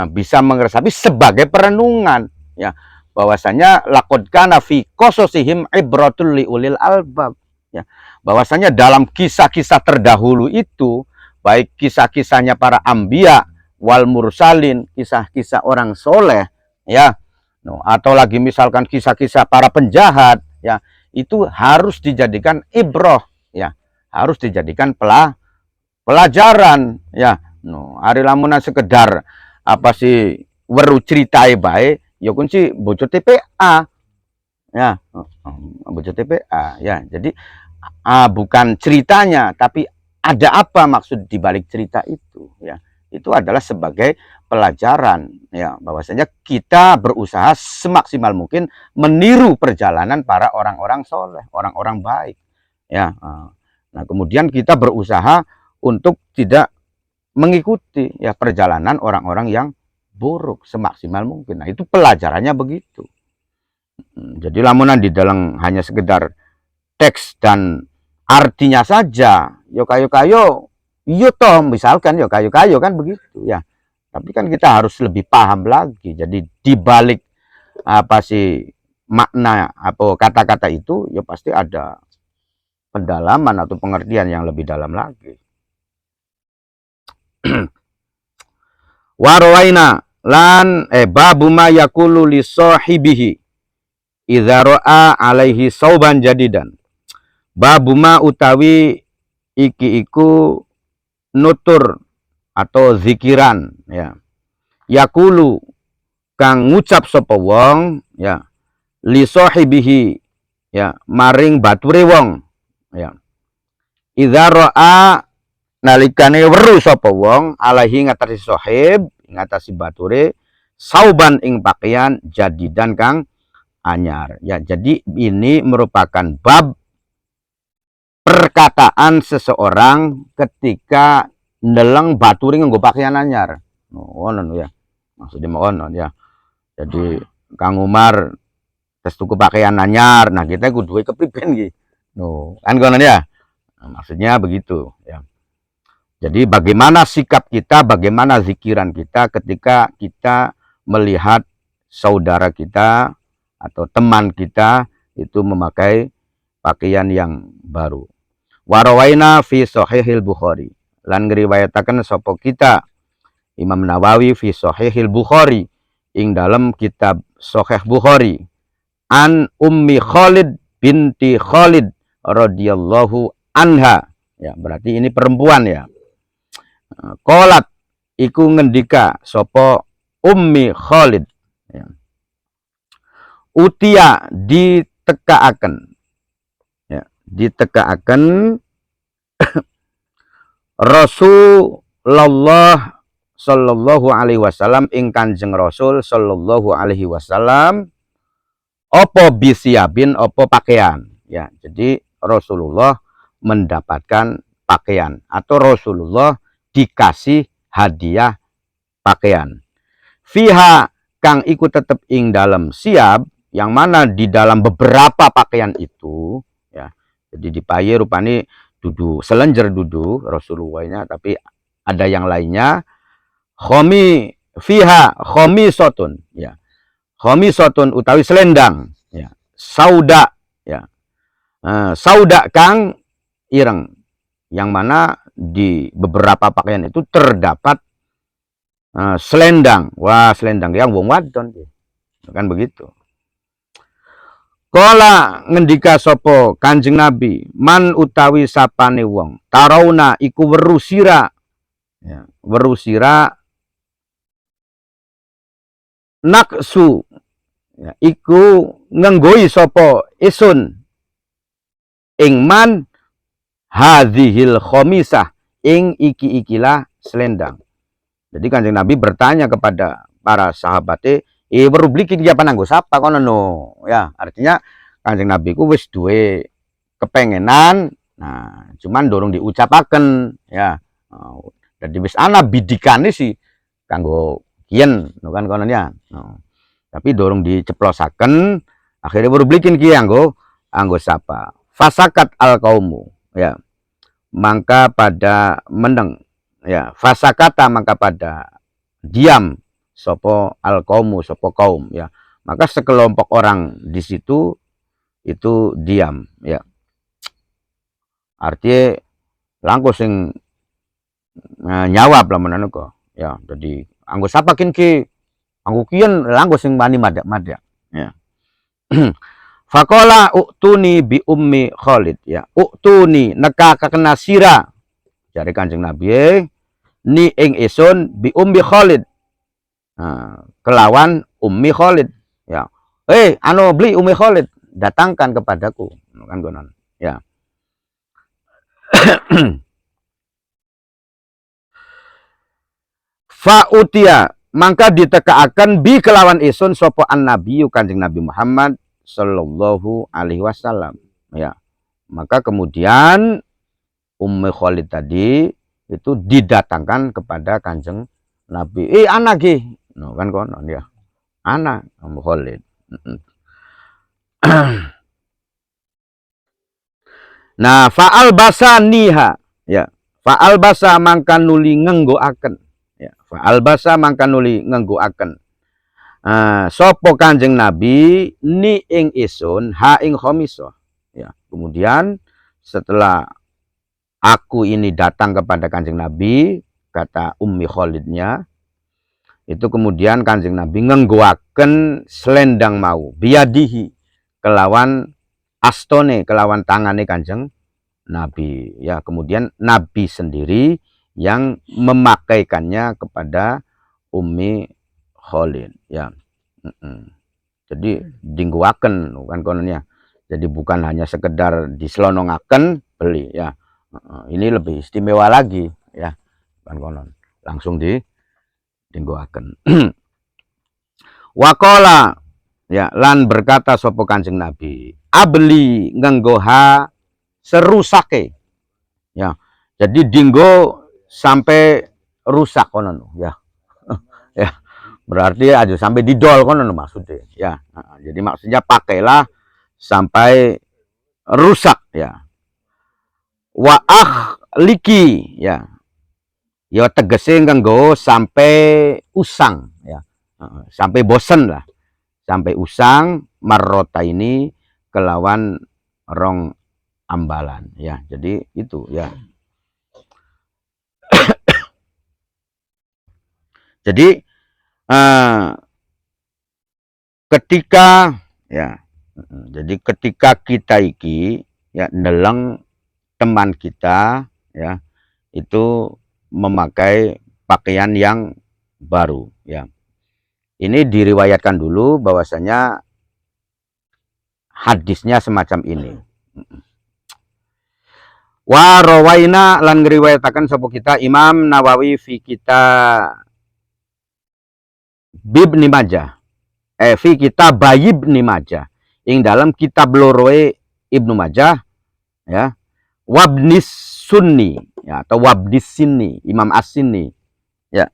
bisa mengeresapi sebagai perenungan, ya. Bahwasanya laqad kana fi qasasihim ibratul liulil albab, ya. Bahwasanya dalam kisah-kisah terdahulu itu, baik kisah-kisahnya para anbiya wal mursalin, kisah-kisah orang soleh, ya, atau lagi misalkan kisah-kisah para penjahat, ya, itu harus dijadikan ibroh, ya, harus dijadikan pelajaran, ya. Ari lamunan sekedar apa sih weru ceritai bae, ya kunci bocor TPA, ya, bocor TPA, ya. Jadi bukan ceritanya, tapi ada apa maksud dibalik cerita itu, ya. Itu adalah sebagai pelajaran, ya, bahwasanya kita berusaha semaksimal mungkin meniru perjalanan para orang-orang soleh, orang-orang baik, ya. Nah, kemudian kita berusaha untuk tidak mengikuti, ya, perjalanan orang-orang yang buruk semaksimal mungkin. Nah, itu pelajarannya begitu. Jadi lamunan di dalam hanya sekedar teks dan artinya saja, yo kayo-kayo, iyo toh misalkan yo kayo-kayo kan begitu, ya. Tapi kan kita harus lebih paham lagi. Jadi dibalik apa sih makna apa kata-kata itu, ya pasti ada pendalaman atau pengertian yang lebih dalam lagi. Warwaina lan babu ma yaqulu li sahibihi idza ra'a alaihi sauban jadidan. Babu ma utawi iki iku nutur atau zikiran, ya. Yaqulu kang ngucap sapa wong, ya, li sahibihi, ya, maring bature wong, ya. Idza ra'a nalikane weruh sapa wong alaihi ngatasi sahib, ngatasi bature sauban ing pakaian jadidan kang anyar, ya. Jadi ini merupakan bab perkataan seseorang ketika ndeleng bature nganggo pakaian anyar. Ngono ya. Maksudnya ngono ya. Jadi Kang Umar tes tuku pakaian anyar, nah kita kudu kepriben iki. Kan ngono ya. Nah, maksudnya begitu, ya. Jadi bagaimana sikap kita, bagaimana zikiran kita ketika kita melihat saudara kita atau teman kita itu memakai pakaian yang baru. Warawaina fi sahihil Bukhari. lan ngriwayataken sapa kita Imam Nawawi fi Shahihil Bukhari ing dalam kitab Sahih Bukhari an Ummi Khalid binti Khalid radhiyallahu anha. Ya, berarti ini perempuan ya. Qalat iku ngendika sapa Ummi Khalid ya. Utia ditekaaken ya, ditekaaken Rasulullah sallallahu alaihi wasallam ing Kanjeng Rasul sallallahu alaihi wasallam opo bisiabin opo pakaian ya. Jadi Rasulullah mendapatkan pakaian atau Rasulullah dikasih hadiah pakaian. Fiha kang ikut tetep ing dalam siap yang mana di dalam beberapa pakaian itu ya. Jadi dipaye rupane dudu selenjer dudu Rasulullahnya, tapi ada yang lainnya fiha khomisotun ya. Khomisotun utawi selendang ya. Sauda ya. Sauda kang ireng yang mana di beberapa pakaian itu terdapat selendang. Wah, selendang yang wong wadon kan begitu. Kala ngendika sapa Kanjeng Nabi, man utawi sapane wong tarauna iku weruh sira ya, weruh sira naksu ya, iku ngenggoi sapa isun ing man hadhil khomisah ing iki-ikilah selendang. Jadi Kanjeng Nabi bertanya kepada para sahabatnya, baru beli dia pananggo sapa kono no ya, artinya Kanjeng Nabi ku wis duwe kepengenan, nah cuman dorong diucapaken ya. Jadi wis ana bidikane sih kanggo kiyen no kan kono ya. Tapi dorong diceplosaken, akhirnya baru bikin ki anggo sapa. Fasakat al kaumu ya. Maka pada meneng ya, fasakata maka pada diam sopo al kaumu sopo kaum ya. Maka sekelompok orang di situ itu diam ya. Artinya langko sing nyawab lah menanu kok ya. Jadi anggo sapa ki anggo kian langko sing wani madak ya. Fakola uktuni bi ummi Khalid ya. Uktuni neka kakena sira dari Kanjeng Nabi ni ing isun bi ummi Khalid. Kelawan ummi Khalid ya. Anu beli ummi Khalid, datangkan kepadaku kan gonon ya. Fa'utia maka ditekaaken bi kelawan isun sapa an nabi Kanjeng Nabi Muhammad sallallahu alaihi wasallam ya. Maka kemudian Ummi Khalid tadi itu didatangkan kepada Kanjeng Nabi. Anak no kan konon ya. Anak Ummi Khalid. Nah, fa'al basa niha ya. Fa'al basa mangka nuli ngenggoaken ya. Fa'al basa mangka nuli ngenggoaken sopo Kanjeng Nabi ni ing isun ha ing khomisoh ya. Kemudian setelah aku ini datang kepada Kanjeng Nabi, kata Ummi Khalidnya, itu kemudian Kanjeng Nabi ngenggoaken selendang mau biadihi kelawan astone, kelawan tangane Kanjeng Nabi ya. Kemudian Nabi sendiri yang memakaikannya kepada Ummi Khalid ya. Jadi dingguaken kan kononnya. Jadi bukan hanya sekedar diselonongaken beli ya. Ini lebih istimewa lagi ya kan konon. Langsung dingguaken. Wakola ya lan berkata sapa Kanjeng Nabi, abli ngenggoha serusake ya. Jadi dinggo sampai rusak konon ya. Ya. Berarti aja sampai didol kono maksudnya ya. Jadi maksudnya pakailah sampai rusak ya. Wa liki ya. Ya tegese nganggo sampai usang ya. Sampai bosen lah. Sampai usang marrota ini kelawan rong ambalan ya. Jadi itu ya. Jadi ketika ya, jadi ketika kita iki ya neleng teman kita ya itu memakai pakaian yang baru ya. Ini diriwayatkan dulu bahwasanya hadisnya semacam ini. Wa rawaina lan ngriwayataken sapa kita Imam Nawawi fi kita Ibnu Majah. Fi kitab Ibnu Majah. Ing dalam kitab loroe Ibnu Majah ya. Wabnis Sunni ya, atau Wabnis Sinni, Imam As-Sinni ya.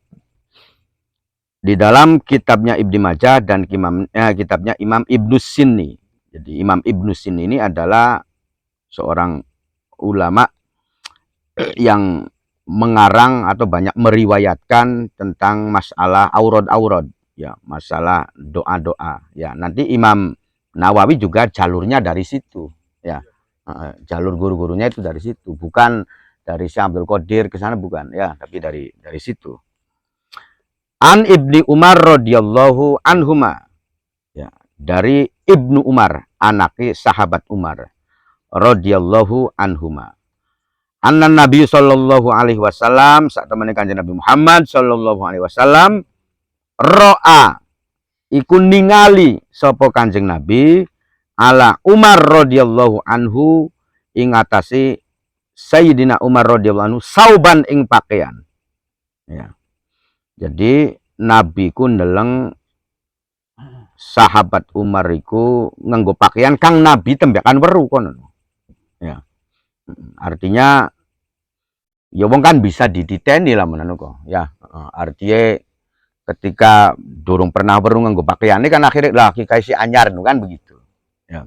Di dalam kitabnya Ibnu Majah dan kitabnya Imam Ibnu Sinni. Jadi Imam Ibnu Sinni ini adalah seorang ulama yang mengarang atau banyak meriwayatkan tentang masalah aurad-aurad ya, masalah doa-doa ya. Nanti Imam Nawawi juga jalurnya dari situ ya. Jalur guru-gurunya itu dari situ, bukan dari Syekh Abdul Qadir ke sana, bukan ya, tapi dari situ. An Ibni Umar radhiyallahu anhuma ya, dari Ibnu Umar, anaknya sahabat Umar radhiyallahu anhuma. Anna Nabi sallallahu alaihi wasallam, saat temani Kanjeng Nabi Muhammad sallallahu alaihi wasallam, ro'a iku ningali sapa Kanjeng Nabi ala Umar radhiyallahu anhu ing atase Sayyidina Umar radhiyallahu anhu sauban ing pakaian ya. Jadi Nabi ku ndeleng sahabat Umar iku nganggo pakaian kang Nabi tembakan weru kono ya. Artinya ya wong kan bisa diditeni lah menanu kok ya. Artinya ketika durung pernah weru nganggo pakaiane kan akhirnya lah kikai si anyar kan begitu ya.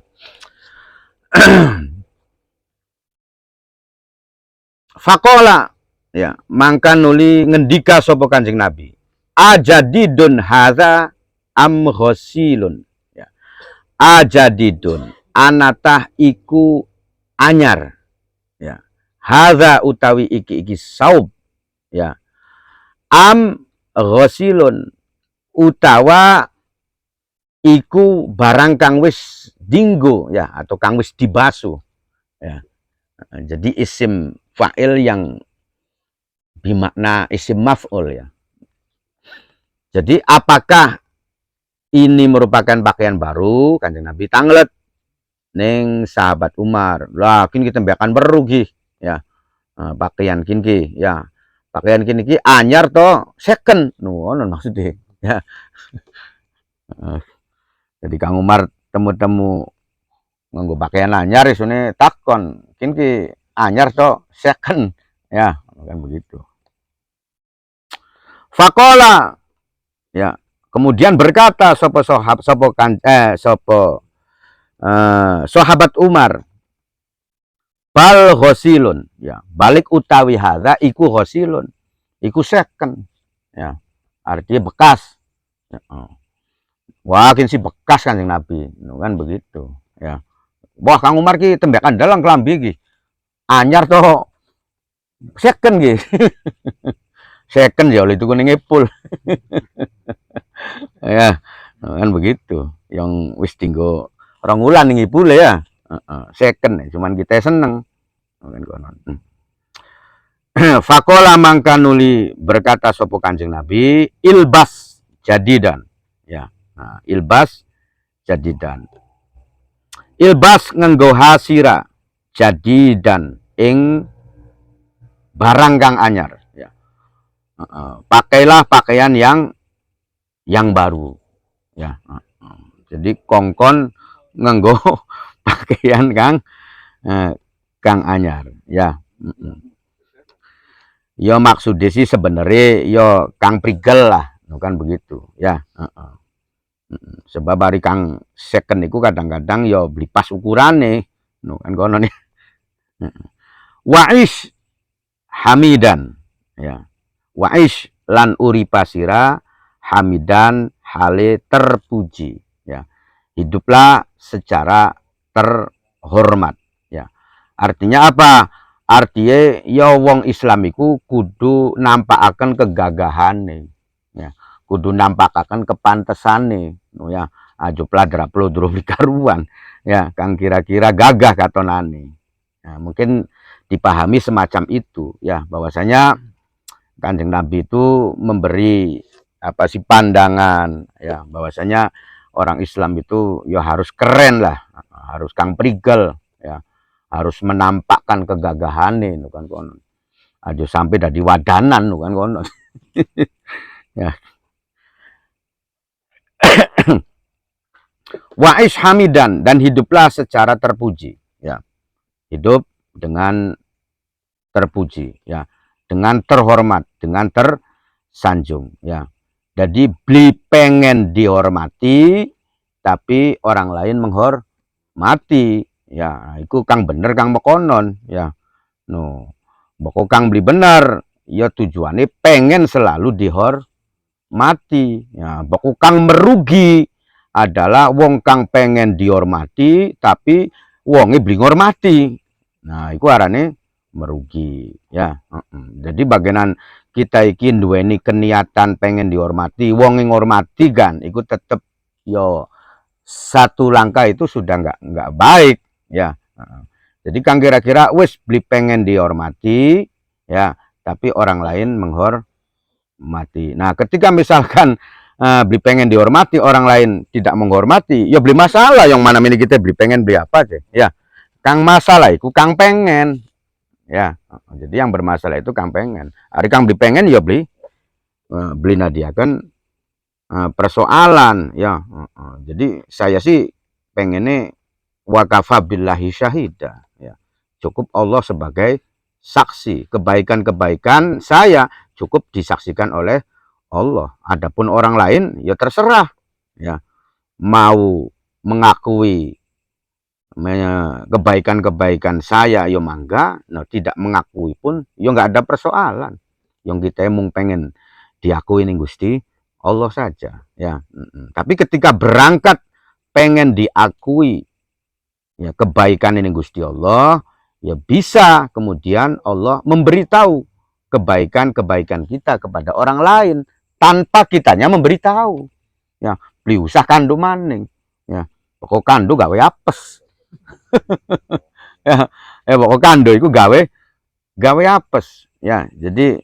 Fakola ya, mangka nuli ngendika sapa Kanjeng Nabi, ajadidun hadza am ghasilun ya. Ajadidun anatah iku anyar ya, hadza utawi iki saub ya, am ghasilun utawa iku barang kang wis dinggo ya, atau kang wis dibasuh ya. Jadi isim fa'il yang bermakna isim maf'ul ya. Jadi apakah ini merupakan pakaian baru? Kanjeng Nabi tanglet neng sahabat Umar. Lah kini kita mbiakan berugi ya. Pakaian kini ya. Pakaian kini anyar to second. Ngono maksudnya ya. Jadi Kang Umar temu-temu nganggo pakaian anyar isune takon, kini anyar to second ya, kan begitu. Fakola ya, kemudian berkata sahabat Umar, bal ghasilun ya, balik utawi hadza iku ghasilun, iku second ya, artinya bekas ya. Wah kin si bekas Kanjeng Nabi kan begitu ya. Wah Kang Umar ki tembakan dalam kelambi ki anyar to second ki. Second ya oleh itu kuning epul. Ya, kan begitu. Yang wis tinggo orang ulan ning ipul ya. Second cuman kita seneng. Kan konon. Fakola mangka nuli berkata sapa Kanjeng Nabi, ilbas jadidan. Ya. Nah, ilbas jadidan. Ilbas nganggo hasira jadidan ing barang kang anyar ya. Pakailah pakaian yang baru ya. Jadi kongkon nganggo pakaian kang anyar ya. Yo maksudnya sih sebenarnya yo kang prigel lah kan begitu ya. Sebab hari kang second itu kadang-kadang yo beli pas ukurane kan kono nih. Wa'ish hamidan ya. Wa'ish lan uripasira hamidan hale terpuji ya. Hiduplah secara terhormat ya. Artinya apa? Artinya ya wong Islamiku kudu nampakaken kegagahan nih ya. kudu nampakaken kepantesane ya aja pladra-plodro karuan ya kang kira-kira gagah katonane. Nah, mungkin dipahami semacam itu ya, bahwasanya Kanjeng Nabi itu memberi apa sih pandangan ya, bahwasanya orang Islam itu ya harus keren lah, harus kang prigel ya, harus menampakkan kegagahane kan konon. Aja sampai dari wadanan kan konon. Ya. Wa'is hamidan, dan hiduplah secara terpuji ya. Hidup dengan terpuji ya, dengan terhormat, dengan tersanjung ya. Jadi beli pengen dihormati tapi orang lain menghormati ya, itu kang bener kang mekonon ya. No, pokok kang beli bener ya, tujuannya pengen selalu dihormati ya. Pokok kang merugi adalah wong kang pengen dihormati tapi wonge beli ngormati. Nah, itu arane merugi ya. Jadi bagian kita iki duweni keniatan pengen dihormati, wong yang ngormati kan itu tetep yo satu langkah itu sudah nggak baik ya. Jadi kang kira-kira wis beli pengen dihormati ya, tapi orang lain menghormati. Nah, ketika misalkan beli pengen dihormati, orang lain tidak menghormati, ya beli masalah. Yang mana ini kita beli pengen beli apa aja ya, kang masalah itu kang pengen ya. Jadi yang bermasalah itu kang pengen. Hari kang beli pengen ya beli nadia kan persoalan ya. Jadi saya sih pengennya wakafa billahi syahida ya, cukup Allah sebagai saksi. Kebaikan-kebaikan saya cukup disaksikan oleh Allah. Adapun orang lain ya terserah ya, mau mengakui kebaikan-kebaikan saya yo mangga, no, tidak mengakui pun yo nggak ada persoalan. Yang kita emang pengen diakui nih Gusti Allah saja ya. Tapi ketika berangkat pengen diakui ya kebaikan ini Gusti Allah, ya bisa kemudian Allah memberitahu kebaikan-kebaikan kita kepada orang lain tanpa kitanya memberitahu ya. Beli usah kandu maning ya, pokok kandu gawe apes. Ya, pokok kando itu gawe apes ya. Jadi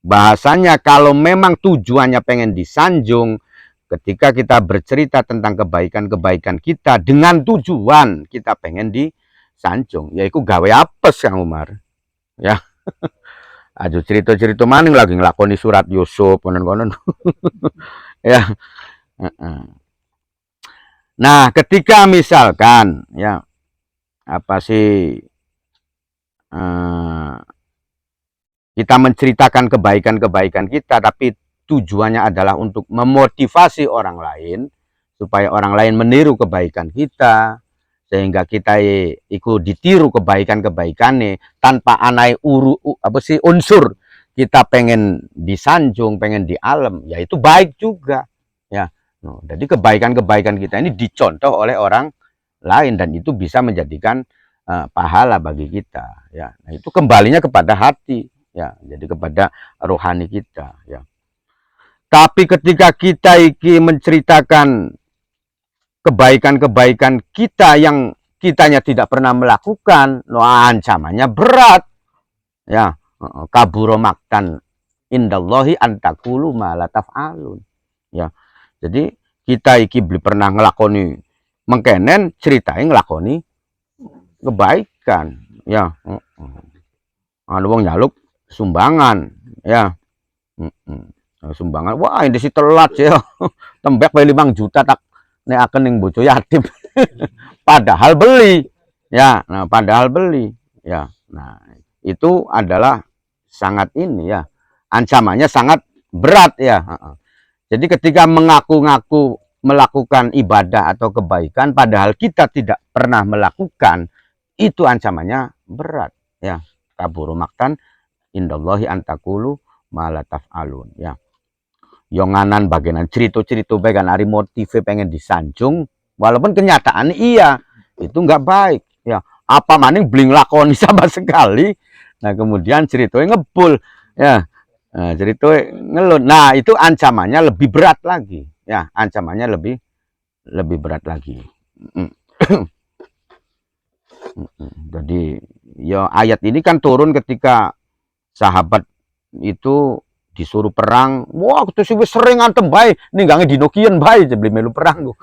bahasanya kalau memang tujuannya pengen disanjung, ketika kita bercerita tentang kebaikan-kebaikan kita dengan tujuan kita pengen disanjung, yaitu gawe apes Kang Umar ya. Aduh, cerita-cerita maning lagi ngelakoni surat Yusuf konon-konon. Ya. Nah, ketika misalkan ya apa sih kita menceritakan kebaikan-kebaikan kita, tapi tujuannya adalah untuk memotivasi orang lain supaya orang lain meniru kebaikan kita, sehingga kita ikut ditiru kebaikan-kebaikannya tanpa anai unsur kita pengen disanjung, pengen dialem, ya itu baik juga ya. Jadi kebaikan-kebaikan kita ini dicontoh oleh orang lain dan itu bisa menjadikan pahala bagi kita ya. Nah, itu kembalinya kepada hati ya, jadi kepada rohani kita ya. Tapi ketika kita menceritakan kebaikan-kebaikan kita yang kitanya tidak pernah melakukan, ancamannya berat ya. Kaburo maktan indallahi antakulu ma la taf'alun ya. Jadi kita beli pernah ngelakoni mengkenen ceritain ngelakoni kebaikan ya. Anu wong nyaluk sumbangan ya. Sumbangan, wah ini si telat ya. Tembek bae 5 juta tak neaken ning bojo yatim. Padahal beli ya. Nah, padahal beli ya. Nah, itu adalah sangat ini ya, ancamannya sangat berat ya. Jadi ketika mengaku-ngaku melakukan ibadah atau kebaikan padahal kita tidak pernah melakukan, itu ancamannya berat ya. Kaburu maktan indallahi antakulu ma la taf'alun ya. Yonganan bagian cerita-cerita bagian hari motive pengen disanjung, walaupun kenyataan iya itu nggak baik ya. Apa maning bling lakoni sama sekali. Nah, kemudian ceritanya ngebul ya. cerita ngelut. Nah, itu ancamannya lebih berat lagi. Ya, ancamannya lebih berat lagi. Jadi, ya ayat ini kan turun ketika sahabat itu disuruh perang. Wah, itu sih sering antem bae, ninggangnya dinokian bae beli melu perang.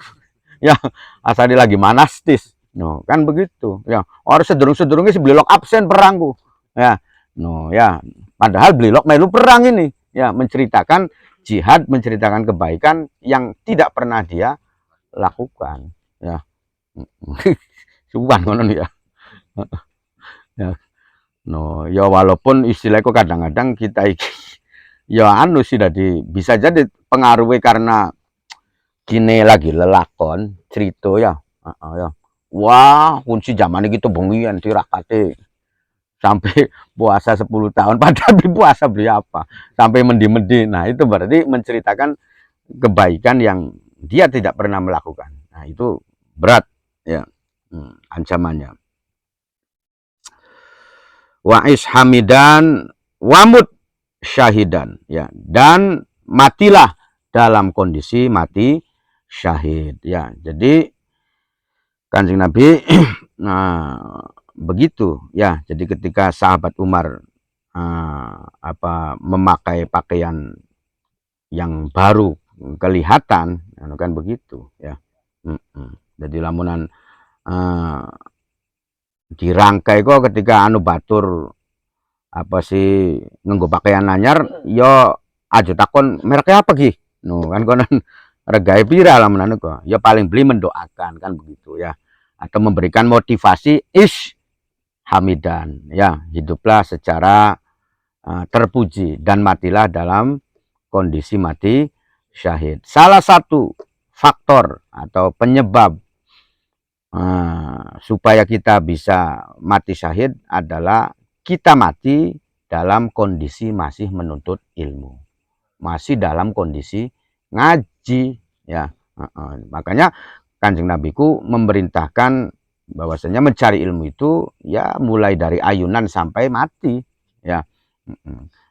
Ya, asal dia lagi manastis. No, kan begitu. Ya, orang sedurung-sedurungnya sih beli lock absen perangku. Ya, no, ya. Padahal beli lock melu perang ini. Ya, menceritakan jihad, menceritakan kebaikan yang tidak pernah dia lakukan. Ya, suwan ngono ya. Ya, no, ya walaupun istilahnya kadang-kadang kita ya anu sih tadi bisa jadi pengaruhnya karena kini lagi lelakon cerita ya. Ya. Wah, kunci zaman gitu bengian tirakate sampai puasa 10 tahun padahal beli puasa beli apa sampai mendi-mendi. Nah, itu berarti menceritakan kebaikan yang dia tidak pernah melakukan. Nah, itu berat ya. Ancamannya. Wa'is hamidan wamut syahidan ya, dan matilah dalam kondisi mati syahid ya. Jadi Kanjeng Nabi nah, begitu ya. Jadi ketika sahabat Umar memakai pakaian yang baru kelihatan kan begitu ya. Jadi lamunan dirangkai kok ketika anu batur apa sih nganggo pakaian anyar yo aja takon mereknya apa ki no kan konon regae pira lah menanu kok ya paling beli mendoakan kan begitu ya, atau memberikan motivasi hamidan ya, hiduplah secara terpuji dan matilah dalam kondisi mati syahid. Salah satu faktor atau penyebab supaya kita bisa mati syahid adalah kita mati dalam kondisi masih menuntut ilmu, masih dalam kondisi ngaji ya. Makanya Kanjeng Nabiku memerintahkan bahwasanya mencari ilmu itu ya mulai dari ayunan sampai mati ya.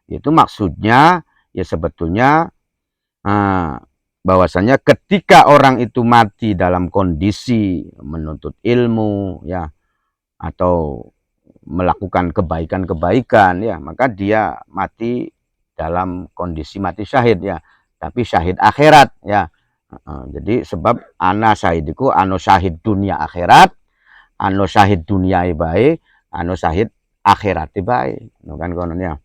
Itu maksudnya ya sebetulnya bahwasanya ketika orang itu mati dalam kondisi menuntut ilmu ya, atau melakukan kebaikan-kebaikan ya, maka dia mati dalam kondisi mati syahid ya, tapi syahid akhirat ya. Jadi sebab ana syahidiku anu syahid dunia akhirat, anu syahid dunia baik, anu syahid akhirat baik, kan konon ya.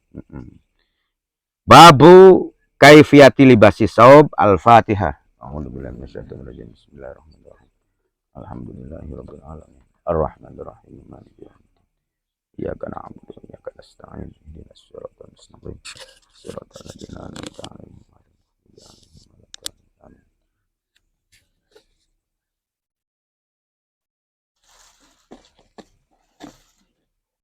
Babu kaifiyati libasi saub al-Fatihah. A'udzubillahi minasyaitonir rajim. Bismillahirrahmanirrahim. Alhamdulillahirabbil alamin. Arrahmanirrahim. Maliki yaumiddin. Iyyaka na'budu wa iyyaka nasta'in. Ihdinas siratal mustaqim. Siratal ladzina an'amta 'alaihim.